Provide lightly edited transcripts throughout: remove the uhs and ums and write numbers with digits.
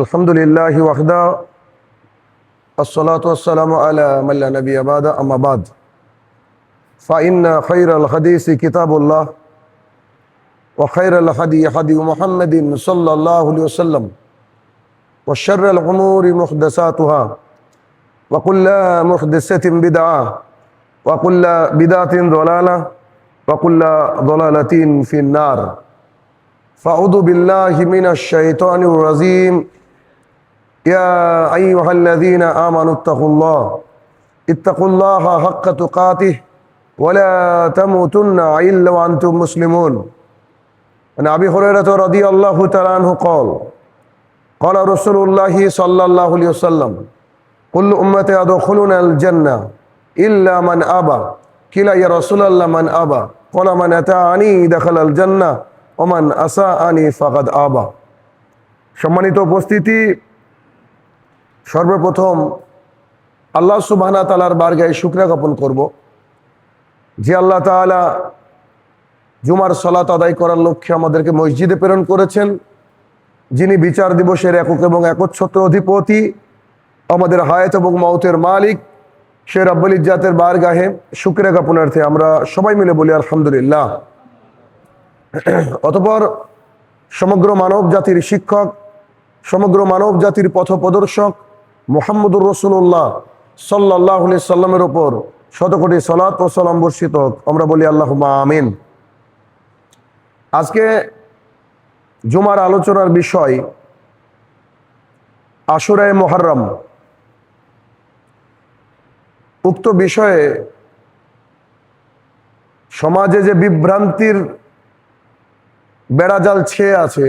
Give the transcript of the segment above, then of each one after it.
আলহামদুলিল্লাহি ওয়াহদা আসসালাতু ওয়াসসালামু আলা মান লা নাবিয়্যা বা'দা আম্মা বা'দ ফাইন্না খায়রাল হাদিসি কিতাবুল্লাহ ওয়া খায়রাল হাদি হাদি মুহাম্মাদিন সাল্লাল্লাহু আলাইহি ওয়াসাল্লাম ওয়া শাররাল উমুরি মুহদাসাতুহা ওয়া কুল্লু মুহদাসাতিন বিদআহ ওয়া কুল্লু বিদআতিন দালালাহ ওয়া কুল্লু দালালাতিন ফিন নার ফাউযু বিল্লাহি মিনাশ শাইতানির রাজীম يا أيها الذين آمنوا اتقوا الله حق تقاته ولا تموتن إلا وأنتم مسلمون. عن أبي هريرة رضي الله تعالى عنه قال رسول الله صلى الله عليه وسلم كل أمتي يدخلون الجنة إلا من أبى قيل يا رسول الله من أبى قال من أطاعني دخل الجنة ومن أساءني فقد أبى. সম্মানিত উপস্থিতি, সর্বপ্রথম আল্লাহ সুবহানাহু ওয়া তাআলার বারগাহে শুকরিয়া জ্ঞাপন করব যে আল্লাহ তাআলা জুমার সালাত আদায় করার লক্ষ্যে আমাদেরকে মসজিদে প্রেরণ করেছেন, যিনি বিচার দিবসের একক এবং একচ্ছত্র অধিপতি, আমাদের হায়াত এবং মওতের মালিক, সে রব্বুল ইজ্জাতের বারগাহে শুকরিয়া জ্ঞাপনার্থে আমরা সবাই মিলে বলি আলহামদুলিল্লাহ। অতঃপর সমগ্র মানব জাতির শিক্ষক, সমগ্র মানব জাতির পথপ্রদর্শক মুহাম্মদুর রাসূলুল্লাহ সাল্লাল্লাহু আলাইহি সাল্লামের উপর শতকোটি সালাত ও সালাম বর্ষিত হোক, আমরা বলি আল্লাহুম্মা আমিন। আজকে জুমার আলোচনার বিষয় আশুরায়ে মুহররম। উক্ত বিষয়ে সমাজে যে বিভ্রান্তির বেড়াজাল ছেয়ে আছে,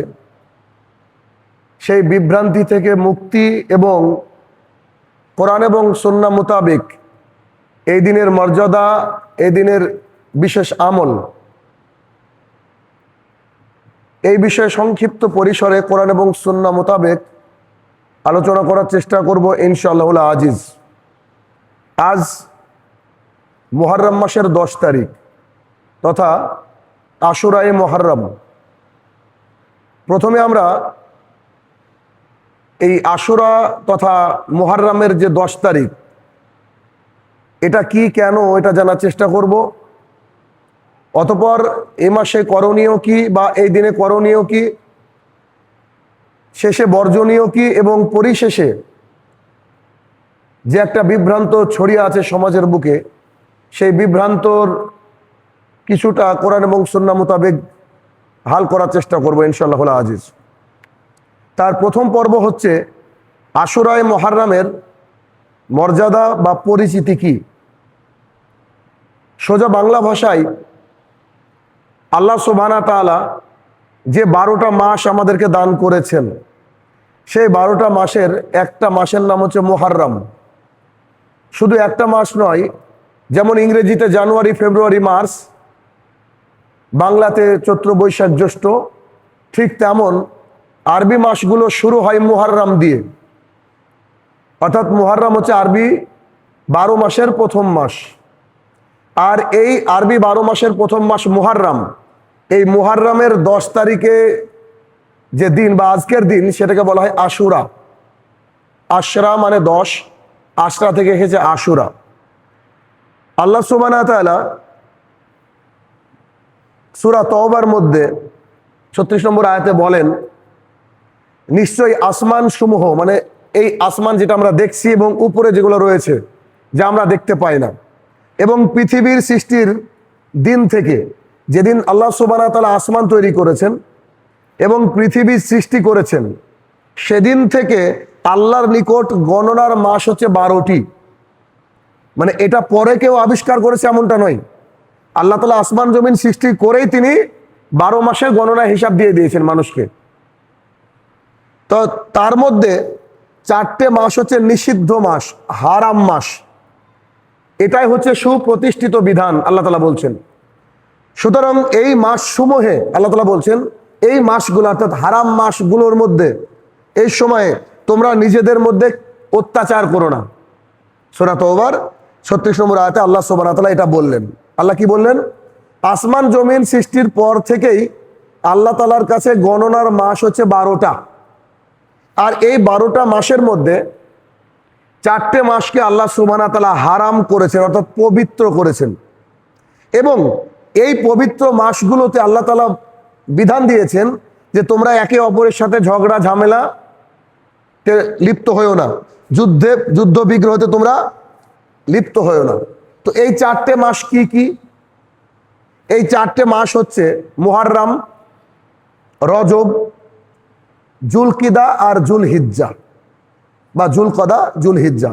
সেই বিভ্রান্তি থেকে মুক্তি এবং কোরআন এবং সুন্নাহ মোতাবেক এই দিনের মর্যাদা, এই দিনের বিশেষ আমল, এই বিষয়ে সংক্ষিপ্ত পরিসরে কোরআন এবং সুন্নাহ মোতাবেক আলোচনা করার চেষ্টা করব ইনশাআল্লাহুল আজিজ। আজ মুহররম মাসের 10 তারিখ তথা আশুরায়ে মুহররম। প্রথমে আমরা এই আশুরা তথা মুহররমের যে 10 তারিখ, এটা কি, কেন, এটা জানার চেষ্টা করব। অতঃপর এ মাসে করণীয় কি বা এই দিনে করণীয় কি, শেষে বর্জনীয় কি, এবং পরিশেষে যে একটা বিভ্রান্ত ছড়িয়ে আছে সমাজের বুকে, সেই বিভ্রান্তর কিছুটা কোরআন এবং সুন্নাহ মোতাবেক হাল করার চেষ্টা করব ইনশাআল্লাহুল আজিজ। তার প্রথম পর্ব হচ্ছে আশুরায়ে মুহররমের মর্যাদা বা পরিচিতি কি। সোজা বাংলা ভাষায় আল্লাহ সুবহানাহু ওয়া তাআলা যে 12টা মাস আমাদেরকে দান করেছেন, সেই 12টা মাসের একটা মাসের নাম হচ্ছে মুহররম। শুধু একটা মাস নয়, যেমন ইংরেজিতে জানুয়ারি, ফেব্রুয়ারি, মার্চ, বাংলাতে চৈত্র, বৈশাখ, জ্যৈষ্ঠ, ঠিক তেমন আরবি মাসগুলো শুরু হয় মুহররম দিয়ে। অর্থাৎ মুহররম হচ্ছে আরবি 12 মাসের প্রথম মাস। আর এই আরবি 12 মাসের প্রথম মাস মুহররম, এই মুহররমের 10 তারিখে যে দিন বা আজকের দিন, সেটাকে বলা হয় আশুরা। আশরা মানে 10, আশরা থেকে এসেছে আশুরা। আল্লাহ সুবহানাহু ওয়া তাআলা সূরা তওবার মধ্যে 36 নম্বর আয়াতে বলেন, নিশ্চয়ই আসমান সমূহ, মানে এই আসমান যেটা আমরা দেখছি এবং উপরে যেগুলো রয়েছে যা আমরা দেখতে পাই না, এবং পৃথিবীর সৃষ্টির দিন থেকে, যেদিন আল্লাহ সুবহানাহু ওয়া তাআলা আসমান তৈরি করেছেন এবং পৃথিবীর সৃষ্টি করেছেন, সেদিন থেকে আল্লাহর নিকট গণনার মাস হচ্ছে 12টি। মানে এটা পরে কেউ আবিষ্কার করেছে এমনটা নয়, আল্লাহ তাআলা আসমান জমিন সৃষ্টি করেই তিনি 12 মাসের গণনা হিসাব দিয়ে দিয়েছেন মানুষকে। তো তার মধ্যে 4টে মাস হচ্ছে নিষিদ্ধ মাস, হারাম মাস। এটাই হচ্ছে সুপ্রতিষ্ঠিত বিধান, আল্লাহ তাআলা বলছেন। সুতরাং এই মাস সমূহে আল্লাহ তাআলা বলছেন, এই মাসগুলো অর্থাৎ হারাম মাসগুলোর মধ্যে এই সময়ে তোমরা নিজেদের মধ্যে অত্যাচার করো না। সূরা তওবার 36 নম্বর আয়াতে আল্লাহ সুবহানাহু ওয়া তাআলা এটা বললেন। আল্লাহ কি বললেন? আসমান জমিন সৃষ্টির পর থেকেই আল্লাহ তাআলার কাছে গণনার মাস হচ্ছে 12টা। আর এই 12টা মাসের মধ্যে 4টে মাসকে আল্লাহ সুবহানাহু ওয়া তাআলা হারাম করেছেন, অর্থাৎ পবিত্র করেছেন। এবং এই পবিত্র মাসগুলোতে আল্লাহ তাআলা বিধান দিয়েছেন যে তোমরা একে অপরের সাথে ঝগড়া ঝামেলা লিপ্ত হয়েও না, যুদ্ধ বিগ্রহতে তোমরা লিপ্ত হয়েও না। তো এই 4টে মাস কি কি? এই 4টে মাস হচ্ছে মুহররম, রজব, জুলকিদা আর জুলহিজ্জা, বা জুলকদা জুলহিজ্জা।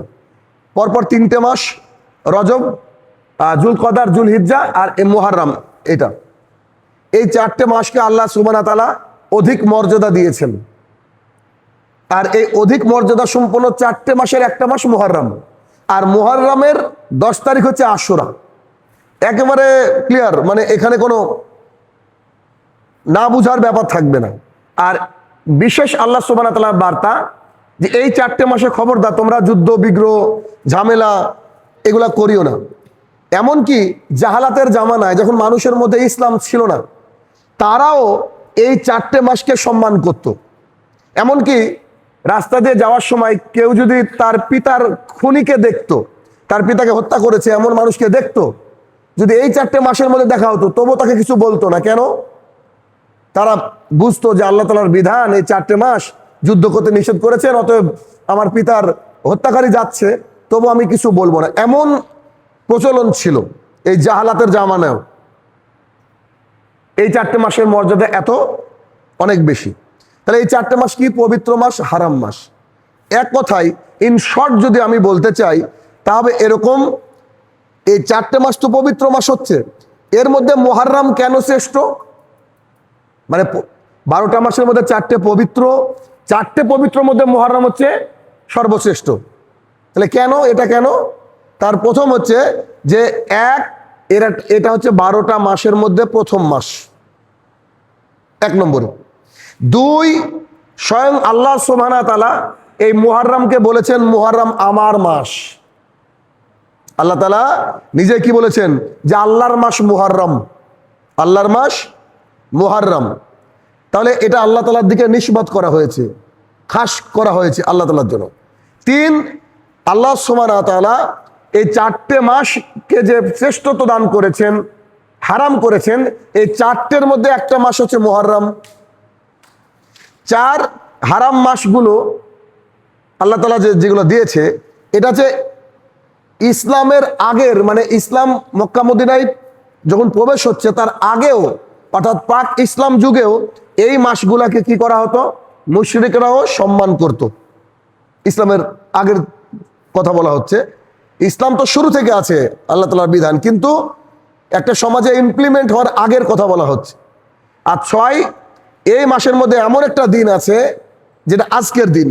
পরপর 3টে মাস, রজব, জুলকদা আর জুলহিজ্জা আর মুহররম। এটা এই 4টে মাসকে আল্লাহ সুবহানাহু ওয়া তাআলা অধিক মর্যাদা দিয়েছেন। আর এই অধিক মর্যাদা সম্পন্ন 4টে মাসের একটা মাস মুহররম। আর মুহররমের 10 তারিখ হচ্ছে আশুরা। একেবারে ক্লিয়ার, মানে এখানে কোনো না বুঝার ব্যাপার থাকবে না। আর বিশেষ আল্লাহ সুবহানাহু ওয়া তাআলার বার্তা যে এই 4টে মাসে খবরদার তোমরা যুদ্ধ বিগ্রহ ঝামেলা এগুলা করিও না। এমনকি জাহালাতের জামানায় যখন মানুষের মধ্যে ইসলাম ছিল না, তারাও এই 4টে মাসকে সম্মান করত। এমনকি রাস্তা দিয়ে যাওয়ার সময় কেউ যদি তার পিতার খুনিকে দেখতো, তার পিতাকে হত্যা করেছে এমন মানুষকে দেখতো, যদি এই 4টে মাসের মধ্যে দেখা হতো তবুও তাকে কিছু বলতো না। কেন? তারা বুঝতো যে আল্লাহ তাআলার বিধান এই 4টে মাস যুদ্ধ করতে নিষেধ করেছেন, অতএব আমার পিতার হত্যাকারী যাচ্ছে, তবু আমি কিছু বলবো না। এমন প্রচলন ছিল এই জাহালাতের জামানায়ও। এই 4টে মাসের মর্যাদা এত অনেক বেশি। তাহলে এই 4টে মাস কি? পবিত্র মাস, হারাম মাস। এক কথায় ইন শর্ট যদি আমি বলতে চাই তাহলে এরকম, এই 4টে মাস তো পবিত্র মাস হচ্ছে, এর মধ্যে মুহররম কেন শ্রেষ্ঠ? মানে 12টা মাসের মধ্যে 4টে পবিত্র, 4টে পবিত্রর মধ্যে মুহররম হচ্ছে সর্বশ্রেষ্ঠ। তাহলে কেন? এটা কেন? তার প্রথম হচ্ছে যে এটা হচ্ছে 12টা মাসের মধ্যে প্রথম মাস, 1 নম্বরে। 2, স্বয়ং আল্লাহ সুবহানাহু ওয়া তাআলা এই মুহররমকে বলেছেন মুহররম আমার মাস। আল্লাহ তাআলা নিজে কি বলেছেন? যে আল্লাহর মাস মুহররম, আল্লাহর মাস মুহররম। তাহলে এটা আল্লাহ তাআলার দিকে নিসবত করা হয়েছে, খাস করা হয়েছে আল্লাহ তাআলার জন্য। 3, আল্লাহ সুবহানাহু ওয়া তাআলা এই 4টে মাসকে যে শ্রেষ্ঠত্ব দান করেছেন, হারাম করেছেন, এই 4টের মধ্যে একটা মাস হচ্ছে মুহররম। 4 হারাম মাসগুলো আল্লাহ তাআলা যেগুলো দিয়েছে, এটা হচ্ছে ইসলামের আগের, মানে ইসলাম মক্কা মদিনায় যখন প্রবেশ হচ্ছে তার আগেও, অর্থাৎ পাক ইসলাম যুগেও এই মাসগুলাকে কি করা হতো? মুশরিকরাও সম্মান করত। ইসলামের আগের কথা বলা হচ্ছে। ইসলাম তো শুরু থেকে আছে আল্লাহ তাআলার বিধান, কিন্তু একটা সমাজে ইমপ্লিমেন্ট হওয়ার আগের কথা বলা হচ্ছে। আর 6, এই মাসের মধ্যে এমন একটা দিন আছে যেটা আজকের দিন,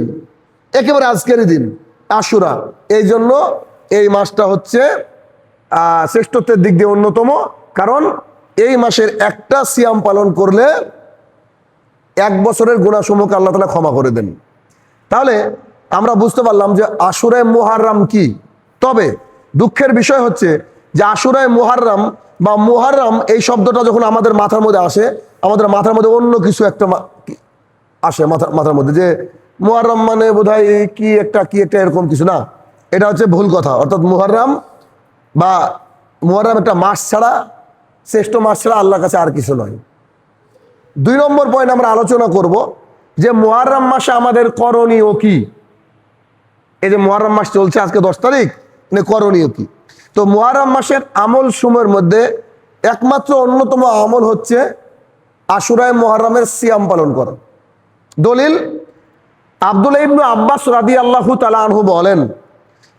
একেবারে আজকেরই দিন, আশুরা। এই জন্য এই মাসটা হচ্ছে শ্রেষ্ঠত্বের দিক দিয়ে অন্যতম। কারণ এই মাসের একটা সিয়াম পালন করলে 1 বছরের গুনাহসমূহকে আল্লাহ তাআলা ক্ষমা করে দেন। তাহলে আমরা বুঝতে পারলাম যে আশুরায়ে মুহররম কি। তবে দুঃখের বিষয় হচ্ছে যে আশুরায়ে মুহররম বা মুহররম এই শব্দটা যখন আমাদের মাথার মধ্যে আসে, আমাদের মাথার মধ্যে অন্য কিছু একটা আসে মাথার মধ্যে, যে মুহররম মানে বোধহয় কি একটা এরকম কিছু না। এটা হচ্ছে ভুল কথা। অর্থাৎ মুহররম একটা মাস ছাড়া, শ্রেষ্ঠ মাস ছাড়া আল্লাহর কাছে আর কিছু নয়। 2 নম্বর পয়েন্ট আমরা আলোচনা করব যে মুহররম মাসে আমাদের করণীয় কি। এই যে মুহররম মাস চলছে, আজকে 10 তারিখ, করণীয় কি? তো মুহররম মাসের আমল সমূহের মধ্যে একমাত্র অন্যতম আমল হচ্ছে আশুরায়ে মুহররমের সিয়াম পালন করা। দলিল, আব্দুল্লাহ ইবনে আব্বাস রাদিয়াল্লাহু তাআলা আনহু বলেন,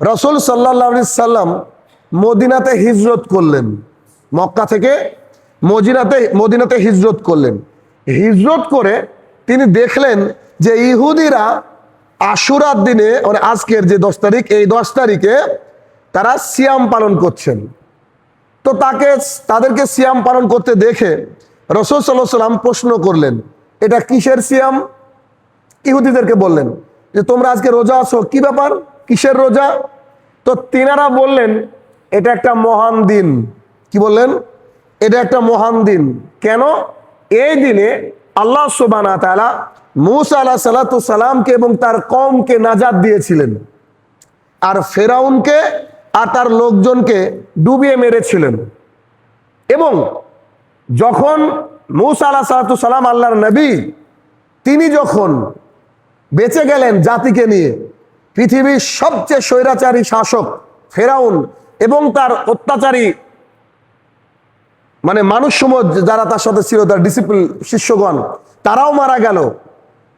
রাসূল সাল্লাল্লাহু আলাইহি সাল্লাম মদিনাতে হিজরত করলেন, মক্কা থেকে মদিনাতে হিজরত করলেন। হিজরত করে তিনি দেখলেন যে ইহুদিরা আশুরার দিনে, মানে আজকের যে 10 তারিখ, এই 10 তারিখে তারা সিয়াম পালন করছেন। তো তাদেরকে সিয়াম পালন করতে দেখে রাসূল সাল্লাল্লাহু আলাইহি সাল্লাম প্রশ্ন করলেন, এটা কিসের সিয়াম? ইহুদিদেরকে বললেন যে তোমরা আজকে রোজা আছো, কি ব্যাপার, কিসের রোজা? তো তিনারা বললেন এটা একটা মহান দিন। কি বললেন? এটা একটা মহান দিন। কেন? এই দিনে আল্লাহ সুবহানাহু ওয়া তাআলা মূসা আলাইহিস সালাতু সালামকে এবং তার কওমকে নাজাত দিয়েছিলেন, আর ফেরাউনকে আর তার লোকজনকে ডুবিয়ে মেরেছিলেন। এবং যখন মূসা আলাইহিস সালাতু সালাম আল্লাহর নবী, তিনি যখন বেঁচে গেলেন জাতিকে নিয়ে, পৃথিবীর সবচেয়ে স্বৈরাচারী শাসক ফেরাউন এবং তার অত্যাচারী মানে মানুষ সমাজ যারা তার সাথে ছিল, তার ডিসিপ্লিন শিষ্যগণ, তারাও মারা গেল।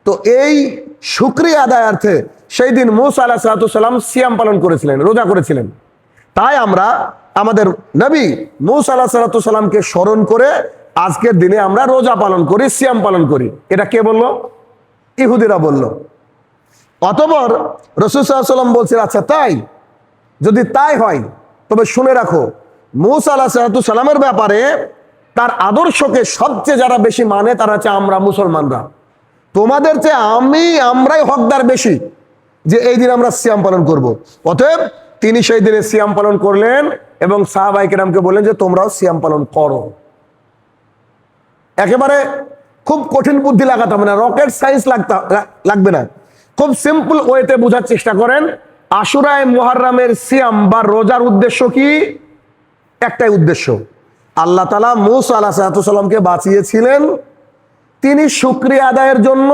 তো এই শুকরিয়া আদায়ার্থে সেই দিন মূসা আলাইহিস সালাতু সালাম সিয়াম পালন করেছিলেন, রোজা করেছিলেন। তাই আমরা আমাদের নবী মূসা আলাইহিস সালাতু সালামকে স্মরণ করে আজকের দিনে আমরা রোজা পালন করি, সিয়াম পালন করি। এটা কে বললো? ইহুদিরা বলল। অতঃপর রাসূল সাল্লাল্লাহু আলাইহি ওয়াসাল্লাম বলছেন, আচ্ছা তাই, যদি তাই হয় তবে শুনে রাখো, মূসা আলাইহিস সালাতু সালামের ব্যাপারে তার আদর্শকে সবচেয়ে যারা বেশি মানে তারা হচ্ছে আমরা মুসলমানরা। তোমাদের চেয়ে আমরাই হকদার বেশি যে এই দিন আমরা সিয়াম পালন করব। অতএব তিনি সেই দিনে সিয়াম পালন করলেন এবং সাহাবায়ে কেরামকে বললেন যে তোমরাও সিয়াম পালন করো। একেবারে খুব কঠিন বুদ্ধি লাগাতে হবে না, রকেট সায়েন্স লাগবে না, খুব সিম্পল ওয়েতে বোঝার চেষ্টা করেন। আশুরায়ে মুহাররমের সিয়াম বা রোজার উদ্দেশ্য কি? একটাই উদ্দেশ্য, আল্লাহ তাআলা মূসা আলাইহিস সালামকে বাঁচিয়েছিলেন, তিনি শুকরিয়া আদায়ের জন্য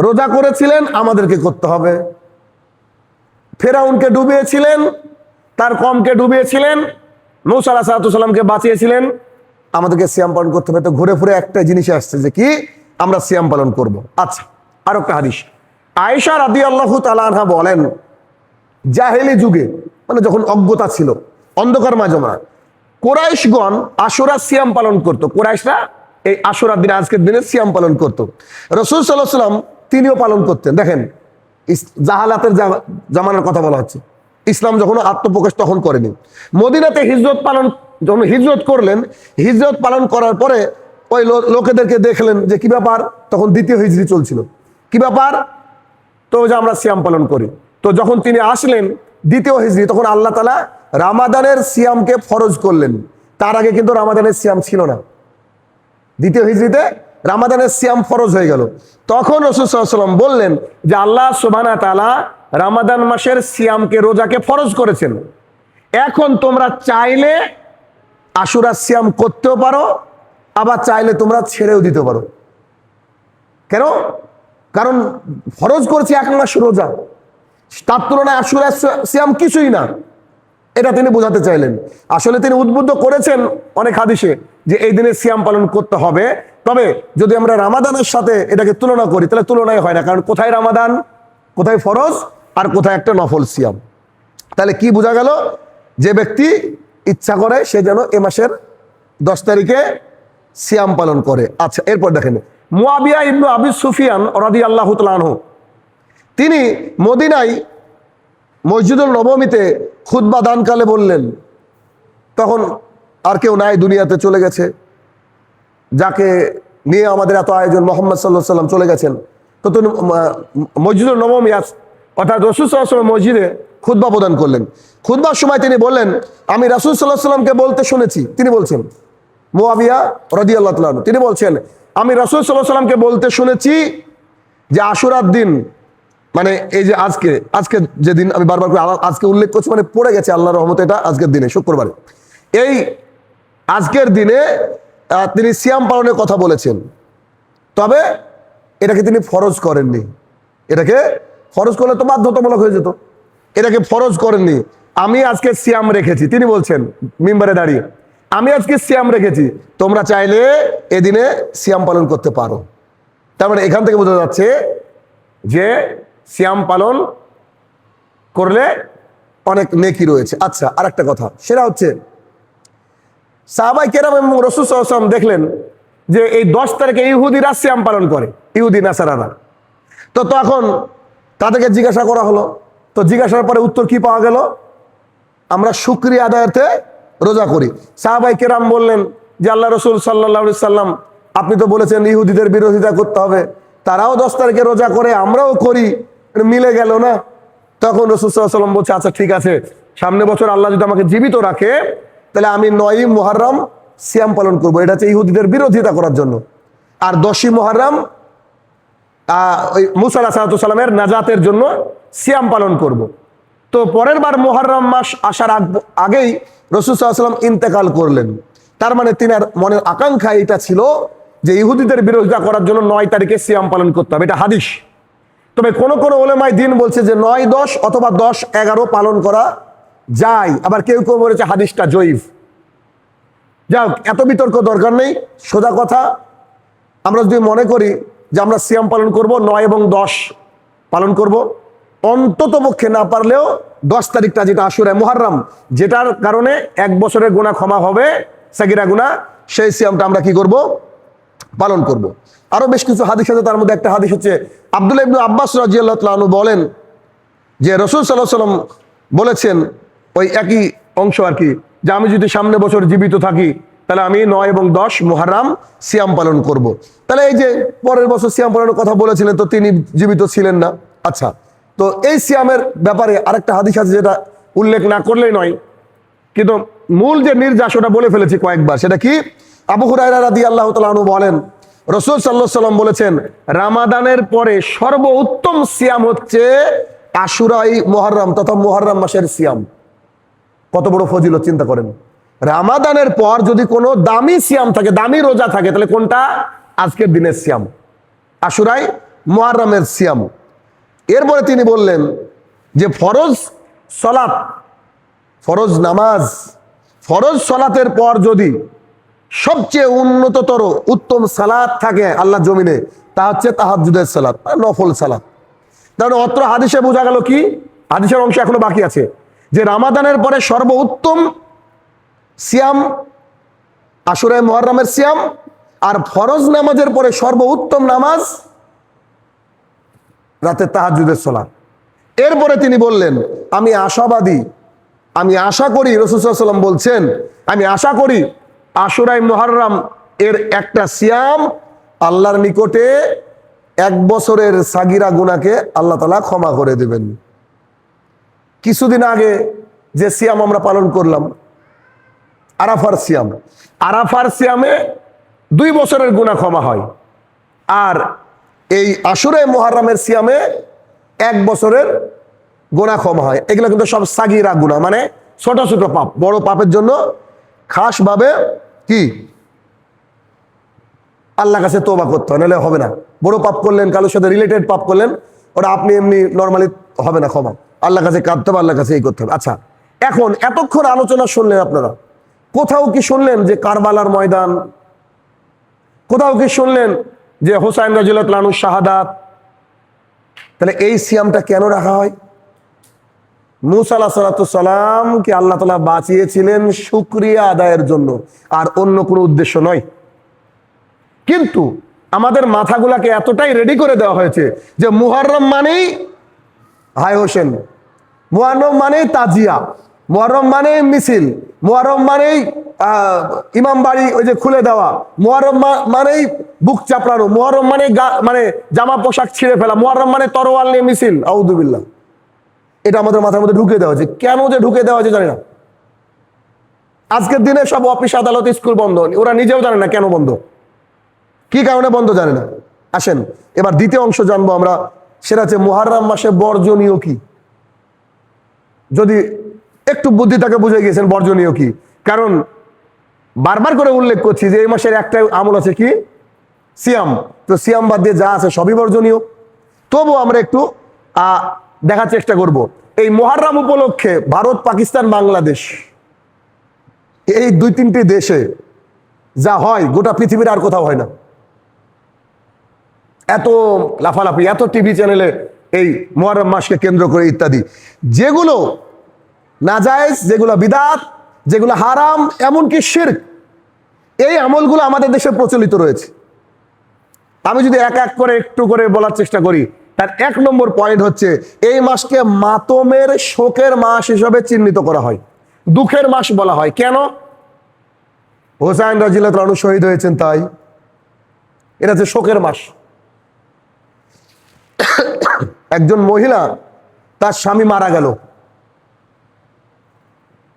রোজা করেছিলেন, আমাদেরকে করতে হবে। ফেরাউনকে ডুবিয়েছিলেন, তার কওমকে ডুবিয়েছিলেন, মূসা আলাইহিস সালামকে বাঁচিয়েছিলেন, আমাদেরকে সিয়াম পালন করতে হবে। তো ঘুরে ফিরে একটা জিনিস আসছে যে কি? আমরা সিয়াম পালন করব। আচ্ছা, আর একটা হাদিস, আয়েশা রাদিয়াল্লাহু তাআলা আনহা বলেন, জাহেলি যুগে মানে যখন অজ্ঞতা ছিল, অন্ধকার মাজমা, কুরাইশগণ আশুরা সিয়াম পালন করত। কুরাইশরা এই আশুরার দিনে, আজকের দিনে সিয়াম পালন করত। রাসূল সাল্লাল্লাহু আলাইহি ওয়াসাল্লাম তিনিও পালন করতেন। দেখেন, জাহালাতের জামানার কথা বলা হচ্ছে, ইসলাম যখন আত্মপ্রকাশ তখন করেনি। মদিনাতে যখন হিজরত করলেন, হিজরত পালন করার পরে ওই লোকেদেরকে দেখলেন যে কি ব্যাপার, তখন দ্বিতীয় হিজরি চলছিল, কি ব্যাপার, তো যে আমরা সিয়াম পালন করি। তো যখন তিনি আসলেন দ্বিতীয় হিজরি, তখন আল্লাহ তাআলা রামাদানের সিয়ামকে ফরজ করলেন। তার আগে কিন্তু রামাদানের সিয়াম ছিল না। দ্বিতীয় হিজরিতে রামাদানের সিয়াম ফরজ হয়ে গেল। তখন রাসূল সাল্লাল্লাহু আলাইহি ওয়াসাল্লাম বললেন যে আল্লাহ সুবহানাহু ওয়া তাআলা রামাদান মাসের সিয়ামকে, রোজাকে ফরজ করেছেন। এখন তোমরা চাইলে আশুরা সিয়াম করতেও পারো, আবার চাইলে তোমরা ছেড়েও দিতে পারো। কেন? কারণ ফরজ করেছে এক মাস রোজা, তার তুলনায় আশুরা সিয়াম কিছুই না, এটা তিনি বোঝাতে চাইলেন। আসলে তিনি উদ্বুদ্ধ করেছেন অনেক হাদিসে যে এই দিনে সিয়াম পালন করতে হবে। তবে যদি আমরা রামাদানের সাথে এটাকে তুলনা করি তাহলে তুলনায় হয় না, কারণ কোথায় রামাদান, কোথায় ফরজ, আর কোথায় একটা নফল সিয়াম। তাহলে কি বোঝা গেল? যে ব্যক্তি ইচ্ছা করে সে যেন এ মাসের 10 তারিখে সিয়াম পালন করে। আচ্ছা, এরপর দেখেন, মুয়াবিয়া ইবনে আবি সুফিয়ান রাদিয়াল্লাহু তাআলা আনহু, তিনি মদিনায় মসজিদুল নববীতে খুতবা দানকালে বললেন, তখন আর কেউ নাই, দুনিয়াতে চলে গেছে, যাকে নিয়ে আমাদের এত আয়োজন, মুহাম্মদ সাল্লাল্লাহু আলাইহি ওয়াসাল্লাম চলে গেছেন। তো তিনি মসজিদুল নববী অর্থাৎ রাসূল সাল্লাল্লাহু আলাইহি ওয়াসাল্লাম মসজিদে খুতবা প্রদান করলেন। খুতবার সময় তিনি বললেন, আমি রাসূল সাল্লাল্লাহু আলাইহি ওয়াসাল্লামকে বলতে শুনেছি, তিনি বলছেন, মুয়াবিয়া রাদিয়াল্লাহু তাআলা আনহু তিনি বলছেন, আমি রাসূল সাল্লাল্লাহু আলাইহি ওয়াসাল্লামকে বলতে শুনেছি যে আশুরার দিন, মানে এই যে আজকে যে দিন আমি বারবার করে আজকে উল্লেখ করছি, মানে পড়ে গেছে আল্লাহর রহমতে, এটা আজকের দিনে শুক্রবারে, এই আজকের দিনে তিনি সিয়াম পালনের কথা বলেছেন। তবে এটাকে তিনি ফরজ করেননি, এটাকে ফরজ করলে তো বাধ্যতামূলক হয়ে যেত, এটাকে ফরজ করেননি। আমি আজকে সিয়াম রেখেছি, তিনি বলছেন মিম্বারে দাঁড়িয়ে, আমি আজকে সিয়াম রেখেছি, তোমরা চাইলে এদিনে সিয়াম পালন করতে পারো। তার মানে এখান থেকে বোঝা যাচ্ছে যে সিয়াম পালন করলে অনেক নেকি রয়েছে। আচ্ছা, আর একটা কথা, সেটা হচ্ছে সাহাবায়ে কেরাম এবং রাসূল সাল্লাল্লাহু আলাইহি ওয়াসাল্লাম দেখলেন যে এই 10 তারিখে ইহুদিরা সিয়াম পালন করে, ইহুদি নাসারারা। তো তখন তাদেরকে জিজ্ঞাসা করা হলো, তো জিজ্ঞাসার পরে উত্তর কি পাওয়া গেল? আমরা শুকরিয়া আদায়ার্থে রোজা করি। সাহাবায়ে কেরাম বললেন যে আল্লাহ রাসূল সাল্লাল্লাহু আলাইহি সাল্লাম, আপনি তো বলেছেন ইহুদিদের বিরোধিতা করতে হবে, তারাও 10 তারিখে রোজা করে, আমরাও করি, মিলে গেল না। তখন রাসূল সাল্লাল্লাহু আলাইহি সাল্লাম বলছে, আচ্ছা ঠিক আছে, সামনে বছর আল্লাহ যদি আমাকে জীবিত রাখে তাহলে আমি 9ই মুহররম সিয়াম পালন করব। এটা হচ্ছে ইহুদিদের বিরোধিতা করার জন্য। আর 10ই মুহররম ওই মুসা আলাইহিস সালামের নাজাতের জন্য সিয়াম পালন করব। তো পরের বার মুহররম মাস আসার আগেই রাসূল সাল্লাল্লাহু আলাইহি ওয়াসাল্লাম ইন্তেকাল করলেন। তার মানে তিনার মনের আকাঙ্ক্ষা এটা ছিল যে ইহুদিদের বিরোধিতা করার জন্য 9 তারিখে সিয়াম পালন করতে হবে, এটা হাদিস। তবে কোন কোন উলামায়ে দ্বীন বলছে যে 9, 10 অথবা 10, 11 পালন করা যায়। আবার কেউ কেউ বলেছে হাদিসটা জয়ীফ। যাও, এত বিতর্ক দরকার নেই। সোজা কথা, আমরা যদি মনে করি যে আমরা সিয়াম পালন করব 9 এবং 10 পালন করব, অন্তত পক্ষে না পারলেও 10 তারিখটা যেটা আশুরা মুহররম, যেটার কারণে 1 বছরের গুনাহ ক্ষমা হবে, সাগীরা গুনাহ, সেই সিয়ামটা আমরা কি করব? পালন করব। আরো বেশ কিছু হাদিস আছে, তার মধ্যে একটা হাদিস হচ্ছে আব্দুল্লাহ ইবনে আব্বাস রাদিয়াল্লাহু তাআলা আনহু বলেন যে রাসূল সাল্লাল্লাহু আলাইহি ওয়াসাল্লাম বলেছেন ওই একই অংশ আর কি, যে আমি যদি সামনে বছর জীবিত থাকি তাহলে আমি 9 এবং 10 মুহররম সিয়াম পালন করব। তাহলে এই যে পরের বছর সিয়াম পালনের কথা বলেছিলেন, তো তিনি জীবিত ছিলেন না। আচ্ছা, তো এই সিয়ামের ব্যাপারে আরেকটা হাদিস আছে যেটা উল্লেখ না করলেই নয়, কিন্তু মূল যে নির্যাস ওটা বলে ফেলেছি কয়েকবার। সেটা কি? আবু হুরায়রা রাদিয়াল্লাহু তাআলা আনহু বলেন রাসূল সাল্লাল্লাহু আলাইহি ওয়াসাল্লাম বলেছেন, রামাদানের পরে সর্বোত্তম সিয়াম হচ্ছে আশুরাই মুহররম তথা মুহররম মাসের সিয়াম। কত বড় ফজিলত চিন্তা করেন। রামাদানের পর যদি কোনো দামি সিয়াম থাকে, দামি রোজা থাকে, তাহলে কোনটা? আজকের দিনের সিয়াম, আশুরাই মুহররমের সিয়াম। এরপরে তিনি বললেন যে ফরজ সালাত, ফরজ নামাজ, ফরজ সালাতের পর যদি সবচেয়ে উন্নততর উত্তম সালাত থাকে আল্লাহ জমিনে, তা হচ্ছে তাহাজ্জুদের সালাত, নফল সালাত। তাহলে অত্র হাদিসে বোঝা গেল কি? হাদিসের অংশ এখনো বাকি আছে, যে রামাদানের পরে সর্বোত্তম সিয়াম আশুরা মুহররমের সিয়াম, আর ফরজ নামাজের পরে সর্বোত্তম নামাজ রাতে তাহাজ্জুদের সালাত। এরপরে তিনি বললেন, আমি আশাবাদী, আমি আশা করি, রাসূল সাল্লাল্লাহু আলাইহি ওয়াসাল্লাম বলছেন, আমি আশা করি আশুরাই মুহররম এর একটা সিয়াম আল্লাহর নিকটে 1 বছরের সাগীরা গুনাহকে আল্লাহ তাআলা ক্ষমা করে দেবেন। কিছুদিন আগে যে সিয়াম আমরা পালন করলাম, আরাফার সিয়াম, আরাফার সিয়ামে 2 বছরের গুনাহ ক্ষমা হয়, আর এই আশুরাই মুহররমের সিয়ামে 1 বছরের গুনাহ ক্ষমা হয়। এগুলো কিন্তু সব সাগীরা গুনাহ, মানে ছোট ছোট পাপ। বড় পাপের জন্য খাসভাবে কি আল্লাহর কাছে তওবা করতে হয়, নাহলে হবে না। বড় পাপ করলেন, কারোর সাথে রিলেটেড পাপ করলেন, ওটা আপনি এমনি নর্মালি হবে না ক্ষমা। আল্লাহর কাছে কাঁদতে হবে, আল্লাহর কাছে এই করতে হবে। আচ্ছা, এখন এতক্ষণ আলোচনা শুনলেন আপনারা, কোথাও কি শুনলেন যে কারবালার ময়দান? কোথাও কি শুনলেন যে হোসাইন রাদিয়াল্লাহু তাআলা আনহুর শাহাদাত? তাহলে এই সিয়ামটা কেন রাখা হয়? মুসা আলাইহিস সালামকে আল্লাহ তাআলা বাঁচিয়েছিলেন শুকরিয়া আদায়ের জন্য, আর অন্য কোনো উদ্দেশ্য নয়। কিন্তু আমাদের মাথাগুলাকে এতটাই রেডি করে দেওয়া হয়েছে যে মুহররম মানেই হাই হোসেন, মুহররম মানেই তাজিয়া, মুহররম মানেই মিছিল, মুহররম মানেই ইমাম বাড়ি ওই যে খুলে দেওয়া, মুহররম মানেই বুক চাপড়ানো, মুহররম মানে জামা পোশাক ছিঁড়ে ফেলা, মুহররম মানে তরোয়াল নিয়ে মিছিল। আউযুবিল্লাহ। এটা আমাদের মাথার মধ্যে ঢুকে দেওয়া হয়েছে। কেন যে ঢুকে দেওয়া হয়েছে জানি না। আজকের দিনে সব অফিস আদালত স্কুল বন্ধ, ওরা নিজেও জানে না কেন বন্ধ, কি কারণে বন্ধ জানে না। আসেন এবার দ্বিতীয় অংশ জানবো আমরা, সেটা হচ্ছে মুহররম মাসে বর্জনীয় কি। যদি একটু বুদ্ধি থাকে বুঝে গিয়েছেন বর্জনীয় কি, কারণ বারবার করে উল্লেখ করছি যে এই মাসের একটা আমল আছে কি? সিয়াম। তো সিয়াম বাদ দিয়ে যা আছে সবই বর্জনীয়। তবু আমরা একটু দেখার চেষ্টা করব। এই মুহররম উপলক্ষে ভারত, পাকিস্তান, বাংলাদেশ, এই 2-3টি দেশে যা হয় গোটা পৃথিবীর আর কোথাও হয় না। এত লাফালাফি, এত টিভি চ্যানেলে এই মুহররম মাসকে কেন্দ্র করে ইত্যাদি, যেগুলো নাজায়েজ, যেগুলো বিদআত, যেগুলো হারাম, এমনকি শিরক, এই আমলগুলো আমাদের দেশে প্রচলিত রয়েছে। আমি যদি এক এক করে একটু করে বলার চেষ্টা করি, তার 1 নম্বর পয়েন্ট হচ্ছে এই মাসকে মাতমের, শোকের মাস হিসেবে চিহ্নিত করা হয়, দুঃখের মাস বলা হয়। কেন? হোসাইন রাদিয়াল্লাহু তাআলা আনহু শহীদ হয়েছেন, তাই এটা হচ্ছে শোকের মাস। একজন মহিলা, তার স্বামী মারা গেল,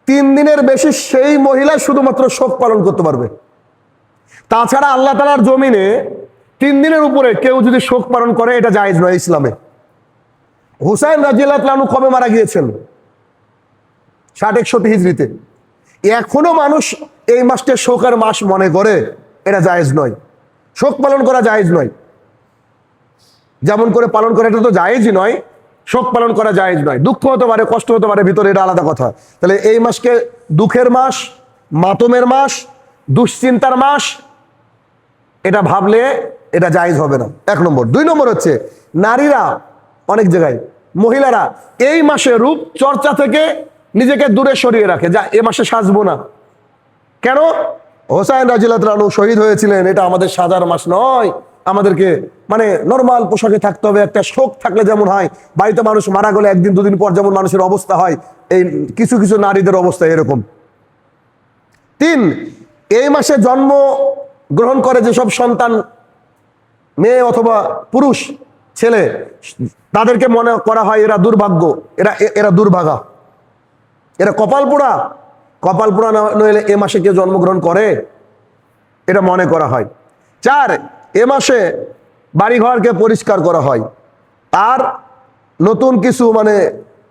3 দিনের বেশি সেই মহিলা শুধুমাত্র শোক পালন করতে পারবে। তাছাড়া আল্লাহ তাআলার জমিনে 3 দিনের উপরে কেউ যদি শোক পালন করে এটা জায়েজ নয় ইসলামে। হুসাইন রাদিয়াল্লাহু তাআলা কবে মারা গিয়েছেন? 60-61 হিজরিতে। এখনো মানুষ এই মাসকে শোকের মাস মনে করে, এটা জায়েজ নয়। শোক পালন করা জায়েজ নয়। যেমন করে পালন করে এটা তো জায়েজই নয়, শোক পালন করা জায়েজ নয়। দুঃখ হতে পারে, কষ্ট হতে পারে ভিতরে, এটা আলাদা কথা। তাহলে এই মাসকে দুঃখের মাস, মাতমের মাস, দুশ্চিন্তার মাস এটা ভাবলে এটা জায়েজ হবে না, 1 নম্বর। 2 নম্বর হচ্ছে নারীরা অনেক জায়গায়, মহিলারা এই মাসে রূপ চর্চা থেকে নিজেকে দূরে সরিয়ে রাখে, যা এ মাসে সাজবো না। কেন? হোসাইন রাদিয়াল্লাহু তাআলা শহীদ হয়েছিলেন, এটা আমাদের সাজার মাস নয়। আমাদেরকে মানে নরমাল পোশাকে থাকতে হবে। একটা শোক থাকলে যেমন হয়, বাড়িতে মানুষ মারা গেলে 1 দিন 2 দিন পর যেমন মানুষের অবস্থা হয়, এই কিছু কিছু নারীদের অবস্থা এরকম। 3, এই মাসে জন্ম গ্রহণ করে যেসব সন্তান, মেয়ে অথবা পুরুষ ছেলে, তাদেরকে মনে করা হয় এরা দুর্ভাগ্য, এরা দুর্ভাগা, এরা কপাল পোড়া। কপাল পোড়া নইলে এ মাসে কেউ জন্মগ্রহণ করে, এটা মনে করা হয়। 4, এ মাসে বাড়িঘরকে পরিষ্কার করা হয়, আর নতুন কিছু মানে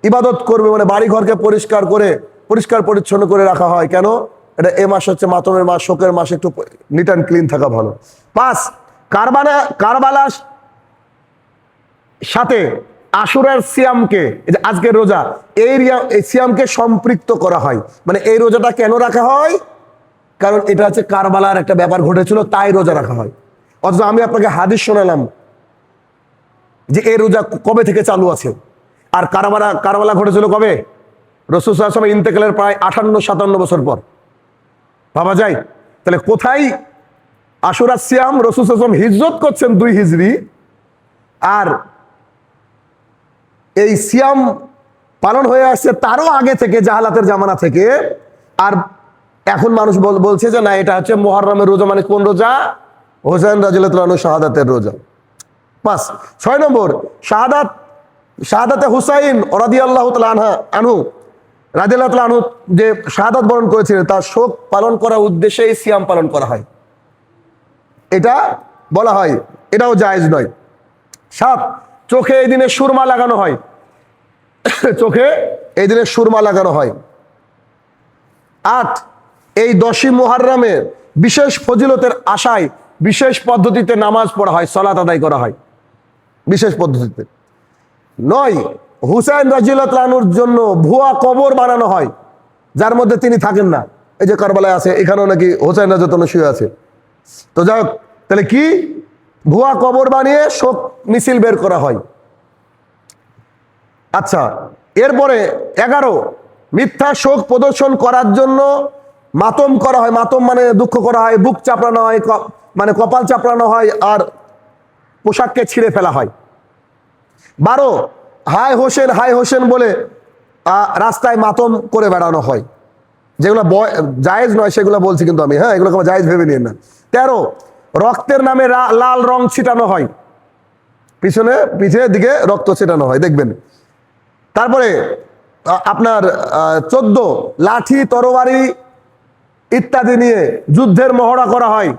ইবাদত করবে, মানে বাড়িঘরকে পরিষ্কার করে পরিষ্কার পরিচ্ছন্ন করে রাখা হয়। কেন? এটা এ মাস হচ্ছে মাতমের মাস, শোকের মাস, একটু নিট অ্যান্ড ক্লিন থাকা ভালো। 5, কারবালার সাথে আশুরার সিয়ামকে, এই যে আজকের রোজা, এই সিয়ামকে সম্পৃক্ত করা হয়। মানে এই রোজাটা কেন রাখা হয়? কারণ এটা হচ্ছে কারবালার একটা ব্যাপার ঘটেছিল, তাই রোজা রাখা হয়। অথচ আমি আপনাকে হাদিস শোনালাম যে এই রোজা কবে থেকে চালু আছে, আর কারবালা ঘটেছিল কবে? রাসূল সাল্লাল্লাহু আলাইহি ওয়াসাল্লাম ইন্তেকালের প্রায় 58-57 বছর পর। ভাবা যায়? তাহলে কোথায় আশুরা সিয়াম? রাসূল সাল্লাল্লাহু আলাইহি ওয়াসাল্লাম হিজরত করছেন 2 হিজরি, আর এই সিয়াম পালন হয়ে আসছে তারও আগে থেকে, জাহালাতের জামানা থেকে। আর এখন মানুষ বলছে যে না, এটা হচ্ছে মুহররমের রোজা। মানে কোন রোজা? হোসেন রাদিয়াল্লাহু তাআলা শাহাদাতের রোজা। 5, 6 নম্বর শাহাদাতে হুসাইন রাদিয়াল্লাহু তাআলা আনহু রাদিয়াল্লাহু তাআলা আনহু যে শাহাদাত বরণ করেছিলেন, তার শোক পালন করার উদ্দেশ্যে সিয়াম পালন করা হয়, এটা বলা হয়, এটাও জায়েজ নয়। 7, চোখে এই দিনে সুরমা লাগানো হয়, চোখে এই দিনে সুরমা লাগানো হয়। 8, এই 10ই মুহররমের বিশেষ ফজিলতের আশায় বিশেষ পদ্ধতিতে নামাজ পড়া হয়, সালাত আদায় করা হয় বিশেষ পদ্ধতিতে। 9, হুসাইন রাদিয়াল্লাহু তাআলা আনহুর জন্য ভুয়া কবর বানানো হয়, যার মধ্যে তিনি থাকেন না। এই যে কারবালায় আছে, এখানেও নাকি হুসাইন রাদিয়াল্লাহু তাআলা শুয়ে আছে। তো যাই হোক, তাহলে কি? ভুয়া কবর বানিয়ে শোক মিছিল বের করা হয়। আচ্ছা, এরপরে 11, মিথ্যা শোক প্রদর্শন করার জন্য মাতম করা হয়। মাতম মানে দুঃখ করা হয়, বুক চাপড়ানো হয়, মানে কপাল চাপড়ানো হয়, আর পোশাককে ছিঁড়ে ফেলা হয়। 12, হায় হোসেন বলে রাস্তায় মাতম করে বেড়ানো হয়, যেগুলো জায়েজ নয় সেগুলো বলছি কিন্তু আমি, হ্যাঁ, এগুলো জায়েজ ভেবে নিন না। 13, রক্তের নামে লাল রং ছিটানো হয়, পিছের দিকে রক্ত ছিটানো হয়, দেখবেন। তারপরে আপনার 14, লাঠি তরবারি ইত্যাদি নিয়ে যুদ্ধের মহড়া করা হয়।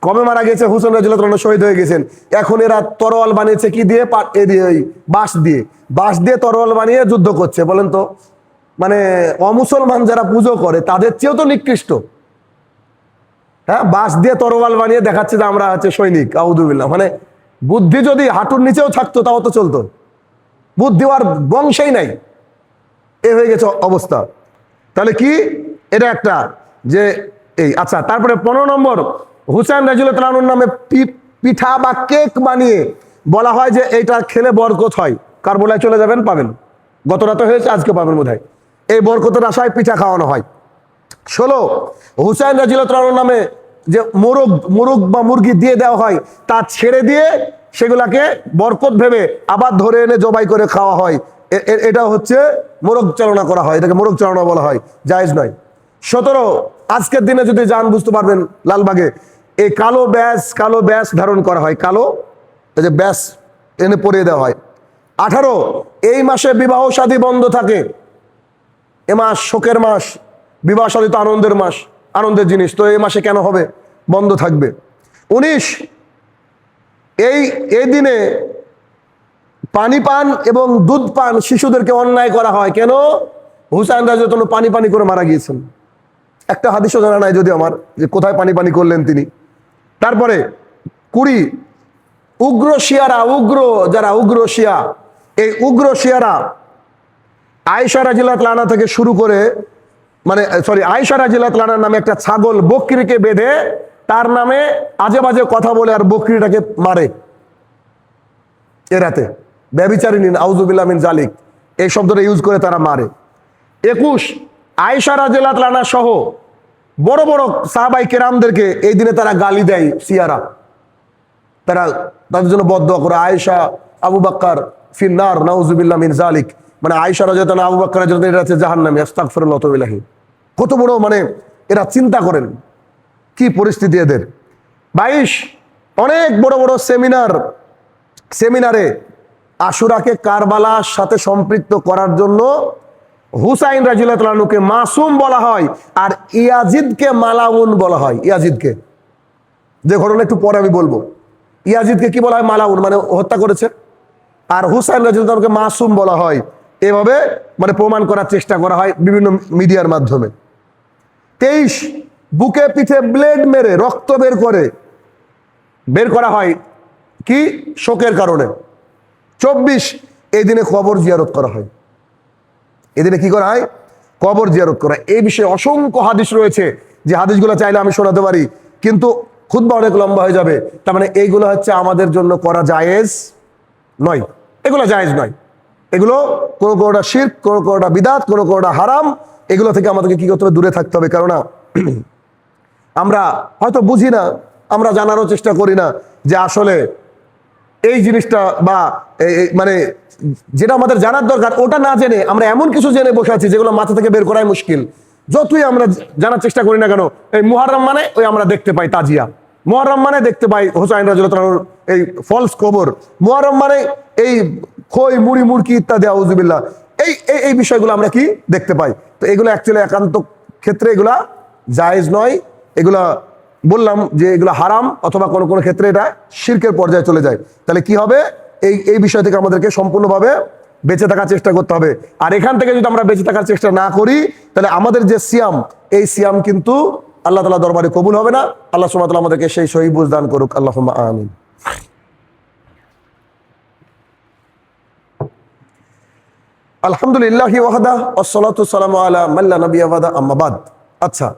কবে মারা গেছে? হুসাইন রাদিয়াল্লাহু তাআলা শহীদ হয়ে গেছেন। এখন এরা তরোয়াল বানিয়েছে কি দিয়ে? বাঁশ দিয়ে তরোয়াল বানিয়ে যুদ্ধ করছে। বলেন তো, মানে অমুসলমান যারা পুজো করে তাদের চেয়েও তো নিকৃষ্ট। হ্যাঁ, বাঁশ দিয়ে তরোয়াল বানিয়ে দেখাচ্ছে যে আমরা হচ্ছে সৈনিক। আউযুবিল্লাহ। মানে বুদ্ধি যদি হাঁটুর নিচেও থাকতো তাও তো চলতো, বুদ্ধি আর বংশেই নাই, এ হয়ে গেছে অবস্থা। তাহলে কি? এটা একটা যে এই। আচ্ছা, তারপরে 15 নম্বর, হুসাইন রাদিয়াল্লাহু তাআলা আনহুর নামে পিঠা বা কেক বানিয়ে বলা হয় যে এটা খেলে বরকত হয়, কারবালায় চলে যাবেন পাবেন। গত রাতে হয়েছে, আজকে পাবেন বোধহয়। এই বরকতের আশায় পিঠা খাওয়ানো হয়। 16, হুসাইন রাদিয়াল্লাহু তাআলা আনহুর নামে যে মোরগ বা মুরগি দিয়ে দেওয়া হয়, তা ছেড়ে দিয়ে সেগুলাকে বরকত ভেবে আবার ধরে এনে জবাই করে খাওয়া হয়। এটা হচ্ছে মোরগ চালনা করা হয়, এটাকে মোরগ চালনা বলা হয়, জায়েজ নয়। 17, আজকের দিনে যদি যান বুঝতে পারবেন, লালবাগে এই কালো ব্যাস ধারণ করা হয়, কালো এই যে ব্যাস এনে পরিয়ে দেওয়া হয়। 18, এই মাসে বিবাহ শাদী বন্ধ থাকে। এ মাস শোকের মাস, বিবাহ শাদী তো আনন্দের মাস, আনন্দের জিনিস, তো এই মাসে কেন হবে? বন্ধ থাকবে। 19, এই দিনে পানি পান এবং দুধ পান শিশুদেরকে অন্যায় করা হয়। কেন? হুসাইন রাদিয়াল্লাহু পানি পানি করে মারা গিয়েছেন। একটা হাদিসও জানা নাই যদি আমার, যে কোথায় পানি পানি করলেন তিনি। তারপরে 20 উগ্র শিয়ারা, উগ্র শিয়া, এই উগ্র শিয়ারা আয়েশা রাদিয়াল্লাহু তাআলা থেকে শুরু করে, আয়েশা রাদিয়াল্লাহু তাআলার নামে একটা ছাগল বকরিকে বেঁধে তার নামে আজে বাজে কথা বলে আর বকরিটাকে মারে। এ রাতে ব্যভিচারিনী, আউযুবিল্লাহ মিন জালিক, এই শব্দটা ইউজ করে তারা মারে। 21 আয়েশা রাদিয়াল্লাহু তাআলা সহ বড় বড় সাহাবাই কেরামদেরকে এই দিনে তারা গালি দেয় শিয়ারা। তারা তাদের জন্য বদদোয়া করে, আয়েশা আবু বকর ফিন্নার নাউযুবিল্লাহ মিন জালিক, মানে আয়েশা রাদিয়াল্লাহু তাআলা আবু বকরের জন্য এটা হচ্ছে জাহান্নামী, আস্তাগফিরুল্লাহ ওয়া আতুবু ইলাইহি। কত বড়, মানে এরা চিন্তা করেন কি পরিস্থিতি এদের। 22 অনেক বড় বড় সেমিনারে আশুরাকে কারবালার সাথে সম্পৃক্ত করার জন্য হুসাইন রাদিয়াল্লাহু তাআলা আনহুকে মাসুম বলা হয়, আর ইয়াজিদকে মালাউন বলা হয়। ইয়াজিদকে, যে ঘটনা একটু পরে আমি বলবো, ইয়াজিদকে কি বলা হয়? মালাউন, মানে হত্যা করেছে। আর হুসাইন রাদিয়াল্লাহু তাআলাকে মাসুম বলা হয়। এভাবে মানে প্রমাণ করার চেষ্টা করা হয় বিভিন্ন মিডিয়ার মাধ্যমে। 23 বুকে পিঠে ব্লেড মেরে রক্ত বের করা হয় কি? শোকের কারণে। 24 এই দিনে কবর জিয়ারত করা হয়। এদিনে কি করা হয়? কবর জিয়ারত করা। এই বিষয়ে অসংখ্য হাদিস রয়েছে, যে হাদিসগুলো চাইলে আমি শোনাতে পারি, কিন্তু খুতবা অনেক লম্বা হয়ে যাবে। তার মানে এইগুলো হচ্ছে আমাদের জন্য করা জায়েজ নয়, এগুলো জায়েজ নয়। এগুলো কোনোটা শিরক, কোনোটা বিদাত, কোনোটা হারাম। এগুলো থেকে আমাদেরকে কি করতে হবে? দূরে থাকতে হবে। কারণ আমরা হয়তো বুঝি না, আমরা জানারও চেষ্টা করি না যে আসলে এই জিনিসটা, বা মানে যেটা আমাদের জানার দরকার ওটা না জেনে আমরা এমন কিছু জেনে বসে আছি যেগুলো মাথা থেকে বের করাই মুশকিল। যতই আমরা জানার চেষ্টা করি না কেন, এই মুহররম মানে ওই আমরা দেখতে পাই তাজিয়া, মুহররম মানে দেখতে পাই হুসাইন রাদিয়াল্লাহু তাআলার এই ফলস কবর, মুহররম মানে এই খই মুড়ি মুরকি ইত্যাদি, আউযুবিল্লাহ, এই বিষয়গুলো আমরা কি দেখতে পাই। তো এগুলো অ্যাকচুয়ালি একান্ত ক্ষেত্রে এগুলা জায়েজ নয়। এগুলা বললাম যে এগুলো হারাম, অথবা কোনো কোনো ক্ষেত্রে এটা শিরকের পর্যায়ে চলে যায়। তাহলে কি হবে? এই বিষয় থেকে আমাদেরকে সম্পূর্ণভাবে বেঁচে থাকার চেষ্টা করতে হবে। আর এখান থেকে যদি আমরা বেঁচে থাকার চেষ্টা না করি, তাহলে আমাদের যে সিয়াম, এই সিয়াম কিন্তু আল্লাহ তাআলা দরবারে কবুল হবে না। আল্লাহ সুবহানাহু ওয়া তাআলা আমাদেরকে সেই সহি বুঝ দান করুক। আল্লাহুম্মা আমিন। আলহামদুলিল্লাহি ওয়াহদা ওয়াসসালাতু ওয়াসসালামু আলা মান লা নাবিয়্যা বা'দা, আম্মা বাদ। আচ্ছা,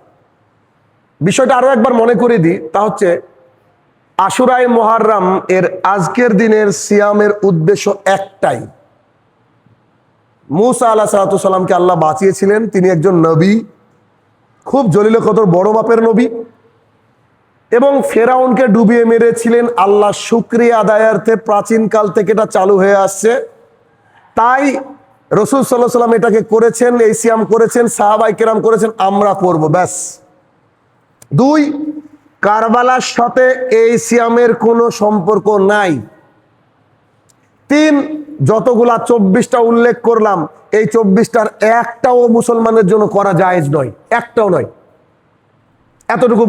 বিষয়টা আরো একবার মনে করে দিই, তা হচ্ছে আশুরায়ে মুহররম এর আজকের দিনের সিয়ামের উদ্দেশ্য একটাই। মুসা আলাইহিস সালামকে আল্লাহ বাঁচিয়েছিলেন, তিনি একজন নবী, খুব জলিল কদর বড় মাপের নবী, এবং ফেরাউনকে ডুবিয়ে মেরেছিলেন আল্লাহ শুকরিয়া আদায়ার্থে। প্রাচীন কাল থেকে এটা চালু হয়ে আসছে, তাই রাসূল সাল্লাল্লাহু আলাইহি ওয়াসাল্লাম এটাকে করেছেন, এই সিয়াম করেছেন, সাহাবায়ে কেরাম করেছেন, আমরা করব, ব্যাস। 2 কারবালার সাথে এই সিয়ামের কোনো সম্পর্ক নাই। 3 যতগুলা 24টা উল্লেখ করলাম, এই 24টার একটাও মুসলমানের জন্য করা জায়েজ নয়, একটাও নয়। এতটুকু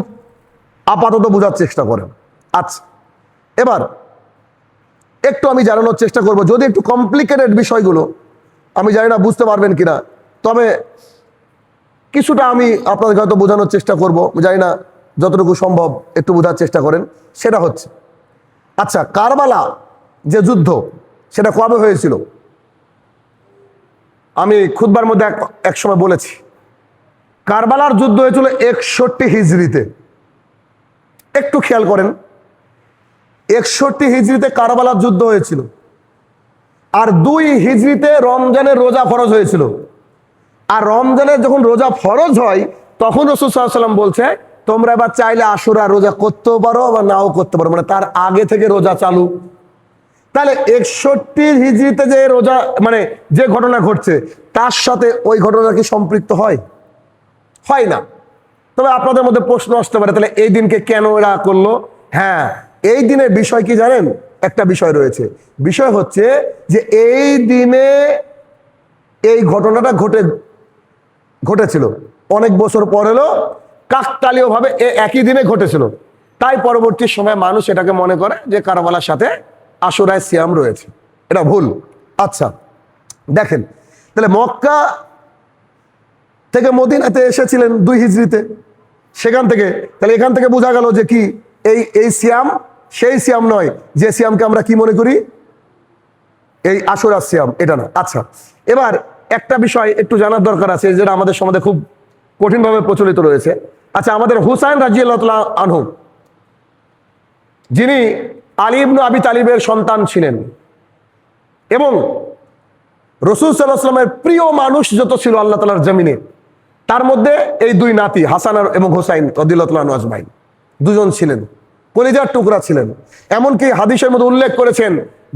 আপাতত বোঝার চেষ্টা করেন। আচ্ছা, এবার একটু আমি জানানোর চেষ্টা করব, যদি একটু কমপ্লিকেটেড বিষয়গুলো, আমি জানি না বুঝতে পারবেন কিনা, তবে কিছুটা আমি আপনাদেরকে হয়তো বোঝানোর চেষ্টা করব, জানি না যতটুকু সম্ভব একটু বোঝার চেষ্টা করেন। সেটা হচ্ছে, আচ্ছা, কারবালা যে যুদ্ধ, সেটা কবে হয়েছিল? আমি খুতবার মধ্যে এক সময় বলেছি, কারবালার যুদ্ধ হয়েছিল 61 হিজরিতে। একটু খেয়াল করেন, 61 হিজরিতে কারবালার যুদ্ধ হয়েছিল, আর 2 হিজরিতে রমজানের রোজা ফরজ হয়েছিল। আর রমজানের যখন রোজা ফরজ হয়, তখন রাসূল সাল্লাল্লাহু আলাইহি ওয়াসাল্লাম বলছে, তোমরা এবার চাইলে আশুরা রোজা করতেও পারো বা নাও করতে পারো, মানে তার আগে থেকে রোজা চালু। তাহলে 61 হিজরিতে যে রোজা, মানে যে ঘটনা ঘটছে, তার সাথে ওই ঘটনা কি সম্পৃক্ত হয়? হয় না। তবে আপনাদের মধ্যে প্রশ্ন আসতে পারে, তাহলে এই দিনকে কেন এরা করলো? হ্যাঁ, এই দিনের বিষয় কি জানেন? একটা বিষয় রয়েছে। বিষয় হচ্ছে যে এই দিনে এই ঘটনাটা ঘটেছিল, অনেক বছর পর হলো, কাকতালীয় ভাবে একই দিনে ঘটেছিল। তাই পরবর্তী সময় মানুষ এটাকে মনে করে যে কারবালার সাথে আশুরায় সিয়াম রয়েছে। এটা ভুল। আচ্ছা দেখেন, তাহলে মক্কা থেকে মদিনাতে এসেছিলেন 2 হিজরিতে, সেখান থেকে তাহলে এখান থেকে বোঝা গেল যে কি এই সিয়াম সেই সিয়াম নয় যে সিয়ামকে আমরা কি মনে করি এই আশুরা সিয়াম, এটা না। আচ্ছা এবার একটা বিষয় একটু জানার দরকার আছে, যেটা আমাদের সমাজে খুব কঠিনভাবে প্রচলিত রয়েছে। আচ্ছা, আমাদের হুসাইন রাদিয়াল্লাহু তাআলা আনহু, যিনি আলী ইবনে আবি তালিবের সন্তান ছিলেন এবং রাসূল সাল্লাল্লাহু আলাইহি ওয়াসাল্লামের প্রিয় মানুষ যত ছিল আল্লাহ তাআলার জমিনে, তার মধ্যে এই 2 নাতি হাসান এবং হুসাইন রাদিয়াল্লাহু তাআলা আজমাইন দুজন ছিলেন, কলিজার টুকরা ছিলেন। এমনকি হাদিসের মধ্যে উল্লেখ করেছেন,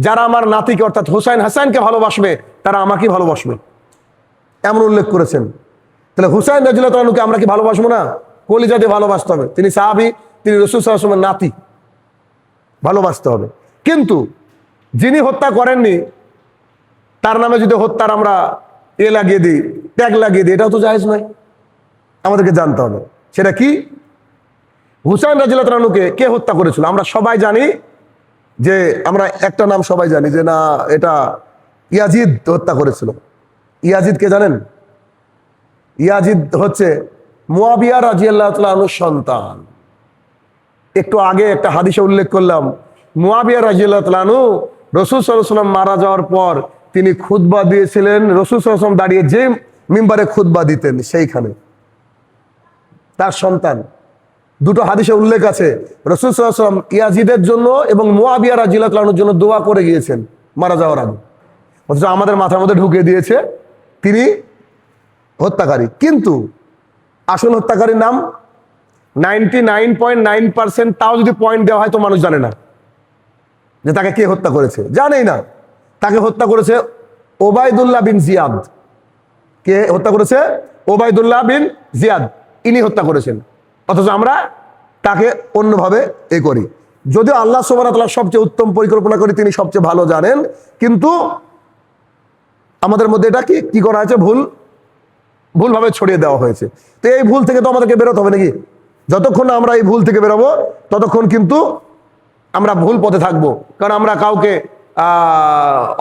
যারা আমার নাতিকে অর্থাৎ হুসাইন হাসানকে ভালোবাসবে তারা আমাকেই ভালোবাসবে, এমন উল্লেখ করেছেন। তাহলে হুসাইন রাদিয়াল্লাহু তাআলাকে আমরা কি ভালোবাসবো না? কলিজাতে ভালোবাসতে হবে। তিনি সাহাবী, তিনি রাসূল সাল্লাল্লাহু আলাইহি ওয়াসাল্লামের নাতি, ভালোবাসতে হবে। কিন্তু যিনি হত্যা করেননি তার নামে যদি হত্যার আমরা লাগিয়ে দিই, ট্যাগ লাগিয়ে দিই, এটাও তো জায়েজ নয়। আমাদেরকে জানতে হবে সেটা কি। হুসাইন রাদিয়াল্লাহু তাআলাকে কে হত্যা করেছিল? আমরা সবাই জানি যে, আমরা একটা নাম সবাই জানি যে না, এটা ইয়াজিদ হত্যা করেছিল। ইয়াজিদ কে জানেন? ইয়াজিদ হচ্ছে মুয়াবিয়া রাদিয়াল্লাহু তাআলা আনহুর সন্তান। একটু আগে একটা হাদিসে উল্লেখ করলাম, মুয়াবিয়া রাদিয়াল্লাহু তাআলা আনহু রাসূল সাল্লাল্লাহু আলাইহি ওয়াসাল্লাম মারা যাওয়ার পর তিনি খুতবা দিয়েছিলেন, রাসূল সাল্লাল্লাহু আলাইহি ওয়াসাল্লাম দাঁড়িয়ে যে মিম্বারে খুতবা দিতেন সেইখানে তার সন্তান। দুটো হাদিসে উল্লেখ আছে রাসূল সাল্লাল্লাহু আলাইহি ওয়াসাল্লাম ইয়াজিদের জন্য এবং মুয়াবিয়া রাদিয়াল্লাহু তাআলা আনহুর জন্য দোয়া করে গিয়েছেন মারা যাওয়ার আগে। অথচ আমাদের মাথার মধ্যে ঢুকিয়ে দিয়েছে তিনি হত্যাকারী, কিন্তু আসল হত্যাকারীর নাম 99.9%, তাও যদি পয়েন্ট দেওয়া হয় তো মানুষ জানে না যে তাকে কে হত্যা করেছে, জানেই না। তাকে হত্যা করেছে ওবায়দুল্লাহ বিন জিয়াদ। কে হত্যা করেছে? ওবায়দুল্লাহ বিন জিয়াদ, ইনি হত্যা করেছেন। অথচ আমরা তাকে অন্যভাবে করি। যদিও আল্লাহ সুবহানাহু ওয়া তাআলা সবচেয়ে উত্তম পরিকল্পনা করি, তিনি সবচেয়ে ভালো জানেন, কিন্তু আমাদের মধ্যে এটা কি করা হয়েছে? ভুলভাবে ছড়িয়ে দেওয়া হয়েছে। তো এই ভুল থেকে তো আমাদেরকে বেরোতে হবে নাকি? যতক্ষণ না আমরা এই ভুল থেকে বেরোবো ততক্ষণ কিন্তু আমরা ভুল পথে থাকবো। কারণ আমরা কাউকে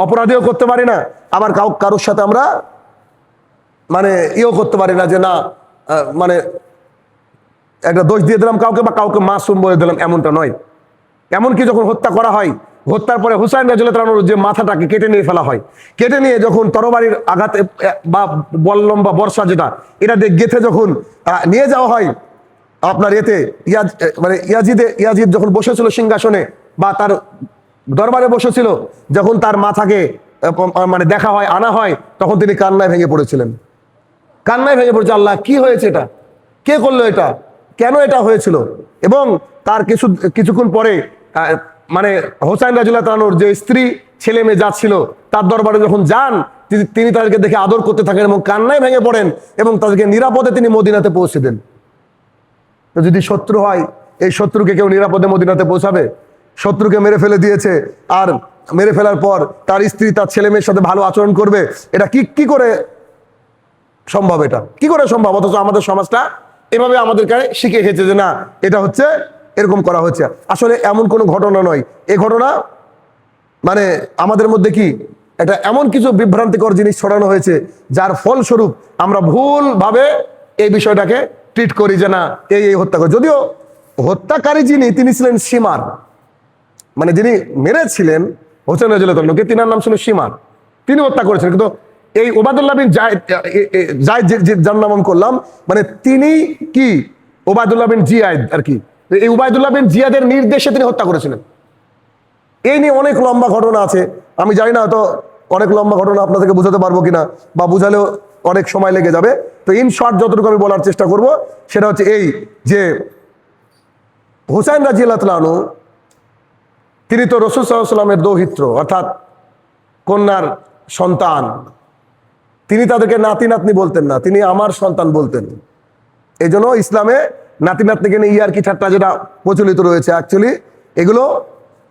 অপরাধীও করতে পারি না, আবার কারোর সাথে আমরা মানে করতে পারি না যে না মানে একটা দোষ দিয়ে দিলাম কাউকে বা কাউকে মাসুম বলে দিলাম, এমনটা নয়। এমনকি যখন হত্যা করা হয়, হত্যার পরে হুসাইন রাদিয়াল্লাহু তাআলা আনহুর যে মাথাটাকে কেটে নিয়ে ফেলা হয়, কেটে নিয়ে যখন তরবারির আঘাতে বা বল্লম বা বর্ষা যেটা এটা দিয়ে গেঁথে যখন নিয়ে যাওয়া হয় আপনার ইয়াজিদ যখন বসেছিল সিংহাসনে বা তার দরবারে বসেছিল, যখন তার মাথাকে মানে দেখা হয়, আনা হয়, তখন তিনি কান্নায় ভেঙে পড়েছিলেন। কান্নায় ভেঙে পড়েছে, আল্লাহ কি হয়েছে, এটা কে করলো, এটা কেন এটা হয়েছিল। এবং তার কিছুক্ষণ পরে মানে হোসাইন রাদিয়াল্লাহু তাআলা আনহুর যে স্ত্রী ছেলে মেয়ে যাচ্ছিল তার দরবারে যখন যান, তিনি তাদেরকে দেখে আদর করতে থাকেন এবং কান্নায় ভেঙে পড়েন এবং তাদেরকে নিরাপদে তিনি মদিনাতে পৌঁছে দেন। তো যদি শত্রু হয়, এই শত্রুকে কেউ নিরাপদে মদিনাতে পৌঁছাবে? শত্রুকে মেরে ফেলে দিয়েছে, আর মেরে ফেলার পর তার স্ত্রী তার ছেলে মেয়ের সাথে ভালো আচরণ করবে? এটা কি করে সম্ভব? এটা কি করে সম্ভব? অথচ আমাদের সমাজটা এভাবে আমাদেরকে শিখিয়ে গেছে যে না, এটা হচ্ছে এরকম করা হচ্ছে। আসলে এমন কোনো ঘটনা নয়। এই ঘটনা মানে আমাদের মধ্যে কি এটা এমন কিছু বিভ্রান্তিকর জিনিস ছড়ানো হয়েছে, যার ফলস্বরূপ আমরা ভুলভাবে এই বিষয়টাকে ট্রিট করি যে না এই হত্যা করে। যদিও হত্যাকারী যিনি, তিনি ছিলেন সীমার, মানে যিনি মেরেছিলেন হোসেন রাদিয়াল্লাহু তাআলা আনহুকে, তিনার নাম ছিল সীমার, তিনি হত্যা করেছেন। কিন্তু এই ওবায়দুল্লাহ বিন জায়েদ যার নাম আমি করলাম, মানে তিনি কি ওবায়দুল্লাহ বিন জিয়াদ আর কি, এই ওবায়দুল্লাহ বিন জিয়াদের নির্দেশে তিনি হত্যা করেছিলেন। এই নিয়ে অনেক লম্বা ঘটনা আছে, আমি জানি না হয়তো অনেক লম্বা ঘটনা আপনাদেরকে বোঝাতে পারবো কিনা, বা বোঝালেও অনেক সময় লেগে যাবে। তো ইন শর্ট যতটুকু আমি বলার চেষ্টা করব সেটা হচ্ছে এই যে হুসাইন রাদিয়াল্লাহু তাআলা আনহু তিনি তো রাসূল সাল্লাল্লাহু আলাইহি ওয়াসাল্লামের দৌহিত্র অর্থাৎ কন্যার সন্তান। তিনি তাদেরকে নাতি নাতনি বলতেন না, তিনি আমার সন্তান বলতেন। এই জন্য ইসলামে নাতি নাতনিকে নিয়ে ইয়ারকি ঠাট্টা যেটা প্রচলিত রয়েছে, অ্যাকচুয়ালি এগুলো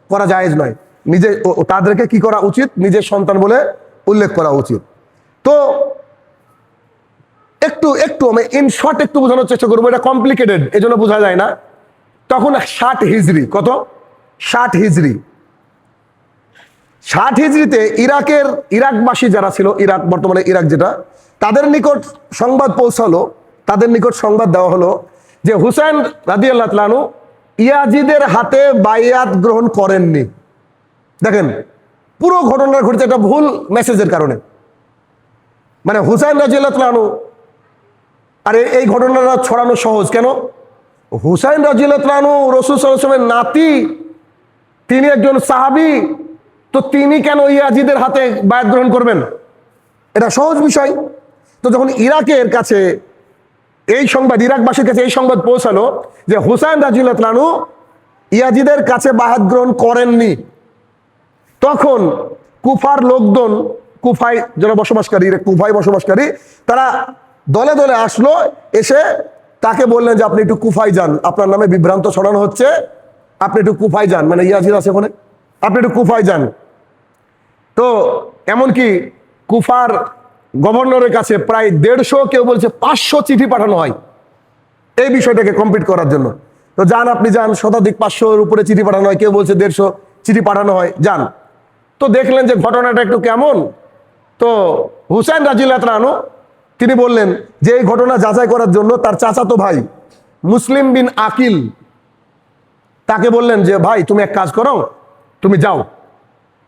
করা জায়েজ নয়। তাদেরকে কি করা উচিত? নিজের সন্তান বলে উল্লেখ করা উচিত। তো একটু আমি ইন শর্ট একটু বোঝানোর চেষ্টা করবো, এটা কমপ্লিকেটেড, এই জন্য বোঝা যায় না। তখন 60 হিজরি, কত? 60 হিজরি। 60 হিজরিতে ইরাকবাসী যারা ছিল, ইরাক বর্তমানে ইরাক যেটা, তাদের নিকট সংবাদ পৌঁছালো, তাদের নিকট সংবাদ দেওয়া হলো যে হুসাইন রাদিয়াল্লাহু তাআলা আনহু ইয়াজিদের হাতে বাইয়াত গ্রহণ করেননি। দেখেন পুরো ঘটনা ঘটেছে একটা ভুল মেসেজের কারণে। মানে হুসাইন রাদিয়াল্লাহু তাআলা আনহু, আর এই ঘটনাটা ছড়ানো সহজ কেন? হুসাইন রাদিয়াল্লাহু তাআলা আনহু রাসূল সাল্লাল্লাহু আলাইহি ওয়াসাল্লামের নাতি, তিনি একজন সাহাবী, তো তিনি কেন ইয়াজিদের হাতে বায়াত গ্রহণ করবেন? এটা সহজ বিষয়। তো যখন ইরাকের কাছে এই সংবাদ, ইরাকবাসীর কাছে এই সংবাদ পৌঁছালো যে হুসাইন রাদিয়াল্লাহু তাআলা আনহু ইয়াজিদের কাছে বায়াত গ্রহণ করেননি, তখন কুফার লোকজন, কুফায় যারা বসবাসকারী, কুফায় বসবাসকারী, তারা দলে দলে আসলো, এসে তাকে বললেন যে আপনি একটু কুফায় যান, আপনার নামে বিভ্রান্ত ছড়ানো হচ্ছে, আপনি একটু কুফায় যান, মানে ইয়াজিদ আছে ওখানে, আপনি একটু কুফায় যান। তো এমনকি কুফার গভর্নরের কাছে প্রায় 150, কেউ বলছে 500 চিঠি পাঠানো হয় এই বিষয়টাকে কমপ্লিট করার জন্য। তো যান, আপনি যান, শতাধিক 500-এর উপরে চিঠি পাঠানো হয়, কেউ বলছে 150 চিঠি পাঠানো হয়, যান। তো দেখলেন যে ঘটনাটা একটু কেমন। তো হুসাইন রাদিয়াল্লাহু তাআলা আনহু তিনি বললেন যে এই ঘটনা যাচাই করার জন্য তার চাচাতো ভাই মুসলিম বিন আকিল, তাকে বললেন যে ভাই তুমি এক কাজ করো, তুমি যাও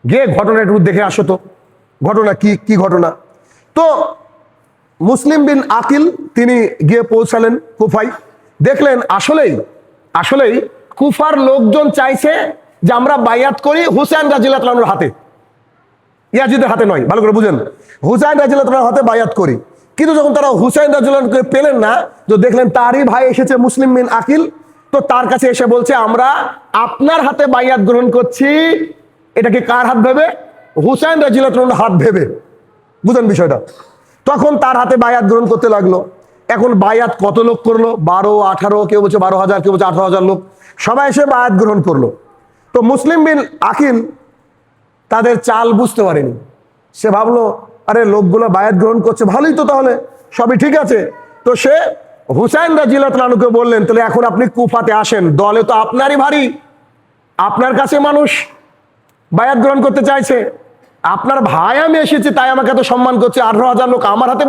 গিয়ে ঘটনা একটু দেখে আসো, তো ঘটনা কি, কি ঘটনা। তো মুসলিম বিন আকিল তিনি গিয়ে পৌঁছালেন কুফায়, দেখলেন আসলেই কুফার লোকজন চাইছে যে আমরা বায়াত করি হুসাইন রাদিয়াল্লাহু তাআলা আনহুর হাতে, ইয়াজিদের হাতে নয়। ভালো করে বুঝেন, হুসাইন রাদিয়াল্লাহু তাআলার হাতে বায়াত করি। কিন্তু যখন তারা হুসাইন রাদিয়াল্লাহু তাআলাকে পেলেন না, তো দেখলেন তারই ভাই এসেছে মুসলিম বিন আকিল, তো তার কাছে এসে বলছে আমরা আপনার হাতে বায়াত গ্রহণ করছি। এটাকে কার হাত ভেবে? হুসাইন রাদিয়াল্লাহু তাআলার হাত ভেবে। বুঝেন বিষয়টা। তখন তার হাতে বায়াত গ্রহণ করতে লাগলো। এখন বায়াত কত লোক করলো? 12, 18, কেউ বলছে 12,000, কেউ বলছে 18,000 লোক, সবাই এসে বায়াত গ্রহণ করলো। তো মুসলিম বিন আকিল তাদের চাল বুঝতে পারেনি। সে ভাবলো আরে লোকগুলো বায়াত গ্রহণ করছে, ভালোই তো, তাহলে সবই ঠিক আছে। তো সে হুসাইন রাদিয়াল্লাহু তাআলা আনহুকে বললেন তাহলে এখন আপনি কুফাতে আসেন, দলে তো আপনারই ভারী, আপনার কাছে মানুষ বায়াত গ্রহণ করতে চাইছে, আপনার ভাই আমি এসেছি তাই আমাকে এত সম্মান করছে, 18,000 লোক আমার হাতে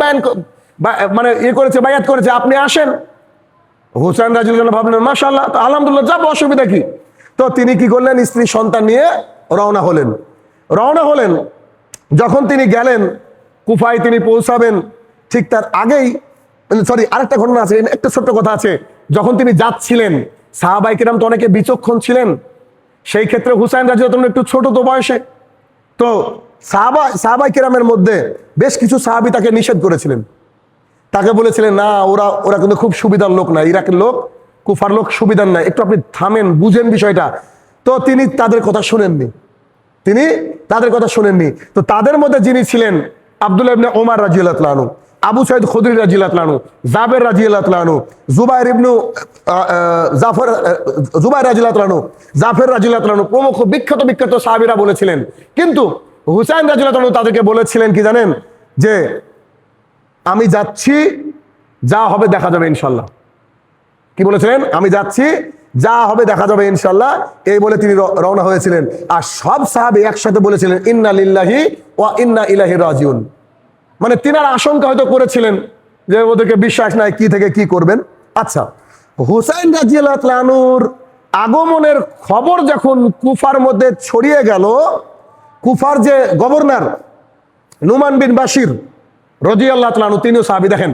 মানে করেছে, বায়াত করেছে, আপনি আসেন। হুসাইন রাদিয়াল্লাহু তাআলা ভাবলেন মাশাআল্লাহ, তো আলহামদুলিল্লাহ, যাবো, অসুবিধা কি। তো তিনি কি করলেন? স্ত্রী সন্তান নিয়ে রওনা হলেন। যখন তিনি গেলেন কুফায়, তিনি পৌঁছাবেন, ঠিক তার আগেই, সরি, আরেকটা ঘটনা আছে, একটা ছোট্ট কথা আছে। যখন তিনি যাচ্ছিলেন, সাহাবায়ে কেরাম তো অনেকে বিচক্ষণ ছিলেন, সেই ক্ষেত্রে হুসাইন রাদিয়াল্লাহু তাআলা একটু ছোট তো বয়সে, তো সাহাবায়ে কেরামের মধ্যে বেশ কিছু সাহাবী তাকে নিষেধ করেছিলেন, তাকে বলেছিলেন না, ওরা কিন্তু খুব সুবিধার লোক না, ইরাকের লোক, কুফার লোক সুবিধার না, একটু আপনি থামেন, বুঝেন বিষয়টা। তো তিনি তাদের কথা শুনেননি। তো তাদের মধ্যে যিনি ছিলেন আব্দুল্লাহ ইবনে ওমর রাদিয়াল্লাহু তাআলা আনহু, আবু সাঈদ খুদরি রাদিয়াল্লাহু তাআলা আনহু, জাবের রাদিয়াল্লাহু তাআলা আনহু, জুবাইর রাদিয়াল্লাহু তাআলা আনহু, জাফর রাদিয়াল্লাহু তাআলা আনহু প্রমুখ বিখ্যাত সাহাবীরা বলেছিলেন। কিন্তু হুসাইন রাদিয়াল্লাহু তাআলা আনহু তাদেরকে বলেছিলেন কি জানেন? যে আমি যাচ্ছি, যা হবে দেখা যাবে ইনশাল্লাহ। কি বলেছিলেন? আমি যাচ্ছি, যা হবে দেখা যাবে ইনশাল্লাহ, এই বলে তিনি রওনা হয়েছিলেন। আর সব সাহাবী একসাথে বলেছিলেন ইন্না লিল্লাহি ওয়া ইন্না ইলাইহি রাজিউন। মানে তিনার আশঙ্কা হয়তো করেছিলেন যে ওদেরকে বিশ্বাস নাই, কি থেকে কি করবেন। আচ্ছা, হুসাইন রাদিয়াল্লাহু তাআলা আনহুর আগমনের খবর যখন কুফার মধ্যে ছড়িয়ে গেল, কুফার যে গভর্নর নুমান বিন বাশির রাদিয়াল্লাহু তাআলা আনহু, তিনিও সাহাবী, দেখেন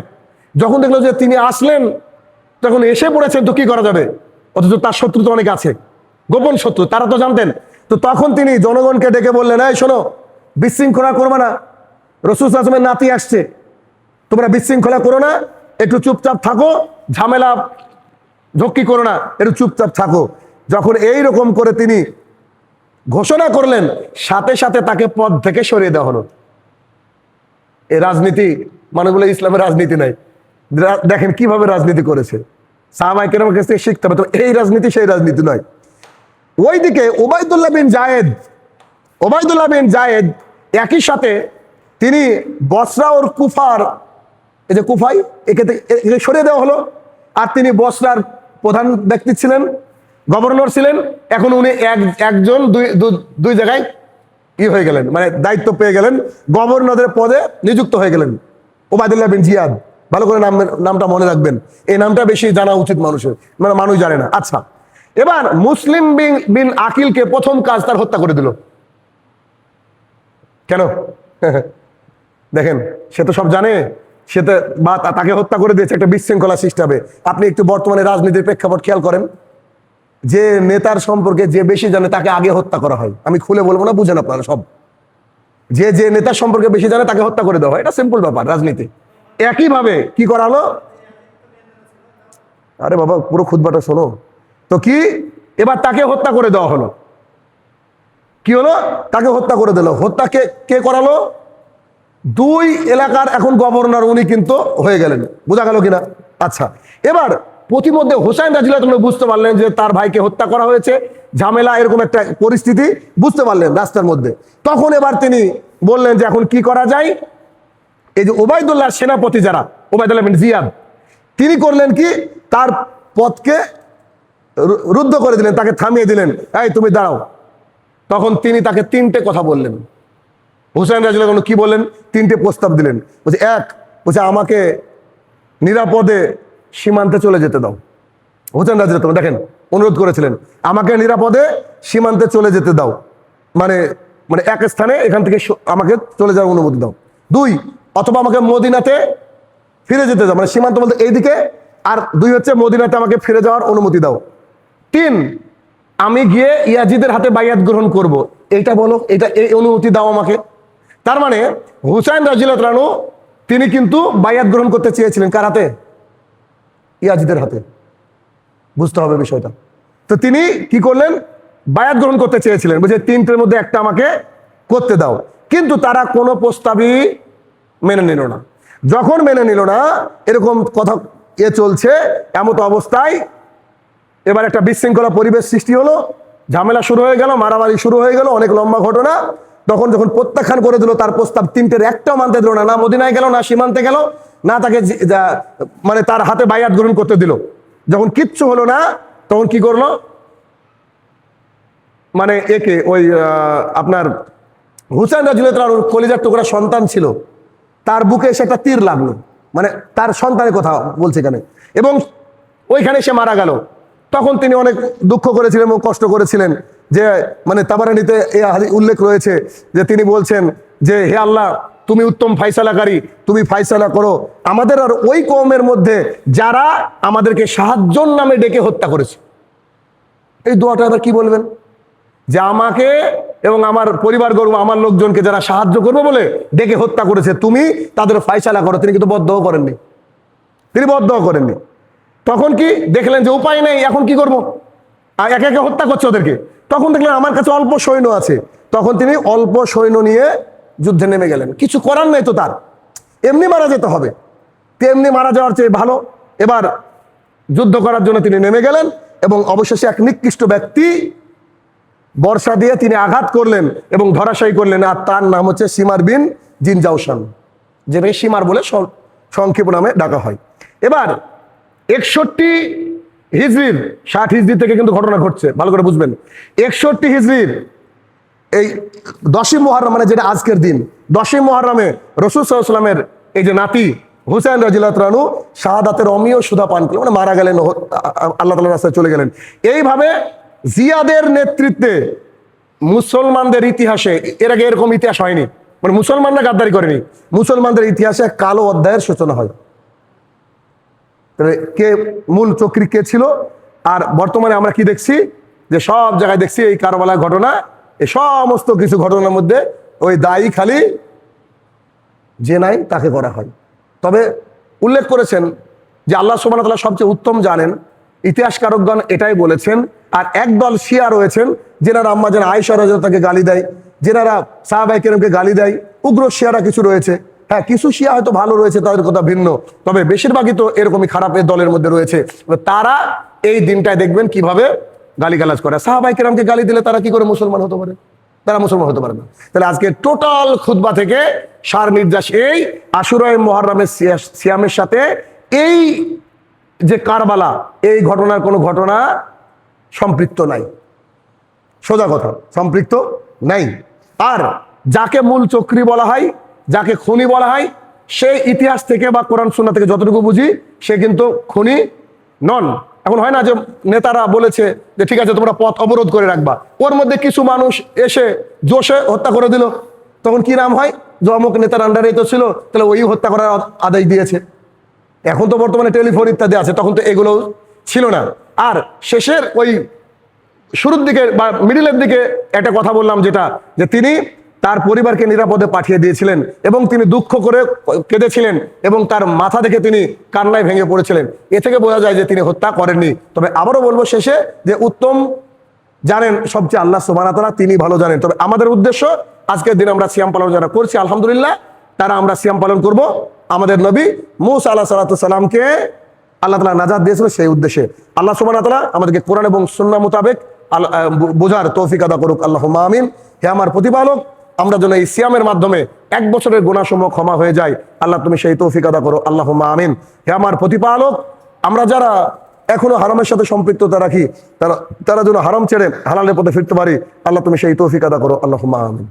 যখন দেখলো যে তিনি আসলেন, তখন এসে পড়েছেন, তো কি করা যাবে, অথচ তার শত্রু তো অনেক আছে, গোপন শত্রু, তারা তো জানতেন। তো তখন তিনি জনগণকে ডেকে বললেন, এই শোনো, বিশৃঙ্খলা করবে না, রাসূল সাল্লাল্লাহু আলাইহি ওয়াসাল্লামের নাতি আসছে, তোমরা বিশৃঙ্খলা করো না, একটু চুপচাপ থাকো, ঝামেলা ঝক্কি করো না, একটু চুপচাপ থাকো। যখন এই রকম করে তিনি ঘোষণা করলেন, সাথে সাথে তাকে পদ থেকে সরিয়ে দেওয়া হলো। এই রাজনীতি মানে বলে ইসলামের রাজনীতি নাই, দেখেন কিভাবে রাজনীতি করেছে, সাহাবায়ে কেরামের কাছ থেকে শিখতে হবে। তো এই রাজনীতি সেই রাজনীতি নয়। ওইদিকে ওবায়দুল্লাহ বিন জায়েদ একই সাথে তিনি বসরা ওর কুফার, এই যে কুফাই, একে সরিয়ে দেওয়া হলো। আর তিনি বসরার প্রধান ব্যক্তি ছিলেন, গভর্নর ছিলেন, এখন উনি একজন দুই জায়গায় হয়ে গেলেন, মানে দায়িত্ব পেয়ে গেলেন, গভর্নরের পদে নিযুক্ত হয়ে গেলেন। ওবায়দুল্লাহ বিন জিয়াদ, ভালো করে নামটা মনে রাখবেন, এই নামটা বেশি জানা উচিত মানুষের, মানে মানুষ জানে না। আচ্ছা, এবার মুসলিম বিন আকিলকে প্রথম কাজ তার হত্যা করে দিল। কেন? দেখেন, সে তো সব জানে, সে তো বা তাকে হত্যা করে দিয়েছে একটা বিশৃঙ্খলা সৃষ্টি হবে। আপনি একটু বর্তমানে রাজনীতির প্রেক্ষাপট খেয়াল করেন, যে নেতার সম্পর্কে যে বেশি জানে তাকে আগে হত্যা করা হয়। আমি খুলে বলবো না, বুঝেন আপনারা সব। যে নেতার সম্পর্কে বেশি জানে তাকে হত্যা করে দেওয়া হয়, এটা সিম্পল ব্যাপার রাজনীতি। একইভাবে কি করালো, আরে বাবা পুরো খুতবাটা শোনো তো, কি এবার তাকে হত্যা করে দেওয়া হলো। কি হলো? তাকে হত্যা করে দিল। হত্যা কে করালো? দুই এলাকার এখন গভর্নর উনি কিন্তু হয়ে গেলেন। বোঝা গেল কিনা? আচ্ছা, এবার প্রতিমধ্যে হোসাইন রাদিয়াল্লাহু আনহু বুঝতে পারলেন যে তার ভাইকে হত্যা করা হয়েছে, ঝামেলা, এরকম একটা পরিস্থিতি বুঝতে পারলেন রাস্তার মধ্যে। তখন এবার তিনি বললেন যে এখন কি করা যায়। এই যে ওবায়দুল্লাহ সেনাপতি যারা, ওবায়দুল্লাহ বিন জিয়াদ, তিনি করলেন কি, তার পথকে রুদ্ধ করে দিলেন, তাকে থামিয়ে দিলেন, এই তুমি দাঁড়াও। তখন তিনি তাকে তিনটে কথা বললেন। হুসাইন রাদিয়াল্লাহু আনহু কি বললেন? তিনটে প্রস্তাব দিলেন। বলছে, এক, বলছে আমাকে নিরাপদে সীমান্তে চলে যেতে দাও। হুসাইন রাদিয়াল্লাহু আনহু দেখেন অনুরোধ করেছিলেন, আমাকে নিরাপদে সীমান্তে চলে যেতে দাও, মানে মানে এক স্থানে এখান থেকে আমাকে চলে যাওয়ার অনুমতি দাও। দুই, অথবা আমাকে মদিনাতে ফিরে যেতে দাও, মানে সীমান্ত বলতে এইদিকে। আর দুই হচ্ছে মদিনাতে আমাকে ফিরে যাওয়ার অনুমতি দাও। তিন, আমি গিয়ে ইয়াজিদের হাতে বাইয়াত গ্রহণ করব, এইটা বলো, এই অনুমতি দাও আমাকে। তার মানে হুসাইন রাদিয়াল্লাহু আনহু তিনি কিন্তু বাইয়াত গ্রহণ করতে চেয়েছিলেন কার হাতে? ইয়াজিদের হাতে। বুঝতে হবে বিষয়টা। তো তিনি কি করলেন? বায়াত গ্রহণ করতে চেয়েছিলেন, বুঝে তিনটের মধ্যে একটা আমাকে করতে দাও। কিন্তু তারা কোনো প্রস্তাবই মেনে নিল না। যখন মেনে নিল না, এরকম কথা চলছে, এমত অবস্থায় এবার একটা বিশৃঙ্খলা পরিবেশ সৃষ্টি হলো, ঝামেলা শুরু হয়ে গেল, মারামারি শুরু হয়ে গেল, অনেক লম্বা ঘটনা। তখন যখন প্রত্যাখ্যান করে দিল তার প্রস্তাব, তিনটের একটাও মানতে দিল না, না মদিনায় গেল, না সীমান্তে গেল, না তাকে মানে তার হাতে বায়াত গ্রহণ করতে দিল। যখন কিচ্ছু হলো না, তখন কি করলো, মানে একে ওই আপনার হুসাইন রাদিয়াল্লাহু আনহুর কলিজার টুকরা সন্তান ছিল, তার বুকে এসে একটা তীর লাগলো, মানে তার সন্তানের কথা বলছে এখানে, এবং ওইখানে সে মারা গেল। তখন তিনি অনেক দুঃখ করেছিলেন এবং কষ্ট করেছিলেন, যে মানে তাবারানীতে উল্লেখ রয়েছে যে তিনি বলছেন যে হে আল্লাহ, তুমি উত্তম ফাইসালাকারী, তুমি ফাইসালা করো আমাদের আর ওই কওমের মধ্যে যারা আমাদেরকে সাহায্যর নামে ডেকে হত্যা করেছে। এই দোয়াটা এবার কি বলবেন? যে আমাকে এবং আমার পরিবার গর্ব, আমার লোকজনকে যারা সাহায্য করবে বলে ডেকে হত্যা করেছে, তুমি তাদের ফাইসালা করো। তিনি কিন্তু বদ্ধও করেননি, তিনি বদ্ধও করেননি। তখন কি দেখলেন যে উপায় নেই, এখন কি করবো, আর একে একে হত্যা করছে ওদেরকে। তখন দেখলেন আমার কাছে অল্প সৈন্য আছে, তখন তিনি অল্প সৈন্য নিয়ে যুদ্ধে নেমে গেলেন। কিছু করার নেই তো, তার এমনি মারা যেতে হবে, তেমনি মারা যাওয়ার চেয়ে ভালো এবার যুদ্ধ করার জন্য তিনি নেমে গেলেন। এবং অবশেষে এক নিকৃষ্ট ব্যক্তি বর্ষা দিয়ে তিনি আঘাত করলেন এবং ধরাশায়ী করলেন, আর তার নাম হচ্ছে সিমার বিন জিনজাওশান, যেটাকে সিমার বলে সংক্ষেপ নামে ডাকা হয়। এবার 61 হিজরির 60 হিজরি থেকে কিন্তু ঘটনা ঘটছে, ভালো করে বুঝবেন। 61 হিজরির এই 10ই মুহররম, মানে যেটা আজকের দিন, 10ই মুহররমে রাসূল সাল্লাল্লাহু আলাইহি ওয়াসাল্লামের এই যে নাতি হুসাইন রাদিয়াল্লাহু আনহু শাহাদাতের অমীয় সুধা পান করলেন, মানে মারা গেলেন, আল্লাহ তাআলার রাস্তায় চলে গেলেন। এইভাবে জিয়াদের নেতৃত্বে মুসলমানদের ইতিহাসে এর আগে এরকম ইতিহাস হয়নি, মানে মুসলমানরা গাদ্দারি করেনি, মুসলমানদের ইতিহাসে কালো অধ্যায়ের সূচনা হয়। কে মূল চক্রী কে ছিল? আর বর্তমানে আমরা কি দেখছি, যে সব জায়গায় দেখছি এই কারবালার ঘটনা, এই সমস্ত কিছু ঘটনার মধ্যে ওই দায়ী খালি যে নাই তাকে করা হয়। তবে উল্লেখ করেছেন যে আল্লাহ সুবহানাহু ওয়া তাআলা সবচেয়ে উত্তম জানেন, ইতিহাসকারকগণ এটাই বলেছেন। আর একদল শিয়া রয়েছেন যেনারা আম্মা জান আয়েশা রাদিয়াল্লাহু তাকে গালি দেয়, যেনারা সাহাবায়ে কেরামকে গালি দেয়, উগ্র শিয়ারা কিছু রয়েছে। হ্যাঁ, কিছু শিয়া হয়তো ভালো রয়েছে, তাদের কথা ভিন্ন, তবে বেশিরভাগই তো এরকমই খারাপের দলের মধ্যে রয়েছে। তারা এই দিনটায় দেখবেন কিভাবে গালিগালাজ করে। সাহাবায়ে কেরামকে গালি দিলে তারা কি করে মুসলমান হতে পারে? তারা মুসলমান হতে পারে না। তাহলে আজকে টোটাল খুতবা থেকে সার নির্যাস এই আশুরায়ে মুহররমের সিয়ামের সাথে এই যে কারবালা, এই ঘটনার কোনো ঘটনা সম্পৃক্ত নাই। সোজা কথা, সম্পৃক্ত নাই। আর যাকে মূল চক্রী বলা হয়, যাকে খুনি বলা হয়, সে ইতিহাস থেকে বা কোরআন সুন্নাহ থেকে যতটুকু বুঝি সে কিন্তু খুনি নন। এখন হয় না যে নেতারা বলেছে যে ঠিক আছে তোমরা পথ অবরোধ করে রাখবা, ওর মধ্যে কিছু মানুষ এসে জোশে হত্যা করে দিল, তখন কি নাম হয়? যে অমুক নেতার আন্ডারে তো ছিল, তাহলে ওই হত্যা করার আদেশ দিয়েছে। এখন তো বর্তমানে টেলিফোন ইত্যাদি আছে, তখন তো এগুলো ছিল না। আর শেষের ওই শুরুর দিকে বা মিডিলের দিকে একটা কথা বললাম, যেটা যে তিনি তার পরিবারকে নিরাপদে পাঠিয়ে দিয়েছিলেন এবং তিনি দুঃখ করে কেঁদেছিলেন এবং তার মাথা দেখে তিনি কান্নায় ভেঙে পড়েছিলেন। এ থেকে বোঝা যায় যে তিনি হত্যা করেননি। তবে আবারও বলবো শেষে যে উত্তম জানেন সবচেয়ে আল্লাহ সুবহানাহু ওয়া তাআলা, তিনি ভালো জানেন। তবে আমাদের উদ্দেশ্য আজকের দিন আমরা সিয়াম পালন যারা করছি আলহামদুলিল্লাহ, তারা আমরা সিয়াম পালন করব আমাদের নবী মুসা আলাইহিস সালামকে আল্লাহ তাআলা নাজাত দিয়েছিল সেই উদ্দেশ্যে। আল্লাহ সুবহানাহু ওয়া তাআলা আমাদেরকে কোরআন এবং সুন্নাহ মোতাবেক বোঝার তৌফিক আদা করুক, আল্লাহুম্মা আমিন। হে আমার প্রতিপালক, আমরা যেন এই সিয়ামের মাধ্যমে 1 বছরের গুনাহসমূহ ক্ষমা হয়ে যায়, আল্লাহ তুমি সেই তৌফিক আদা করো, আল্লাহুম্মা আমিন। হে আমার প্রতিপালক, আমরা যারা এখনো হারামের সাথে সম্পৃক্ততা রাখি, তারা যেন হারাম ছেড়ে হালালের পথে ফিরতে পারি, আল্লাহ তুমি সেই তৌফিক আদা করো, আল্লাহুম্মা আমিন।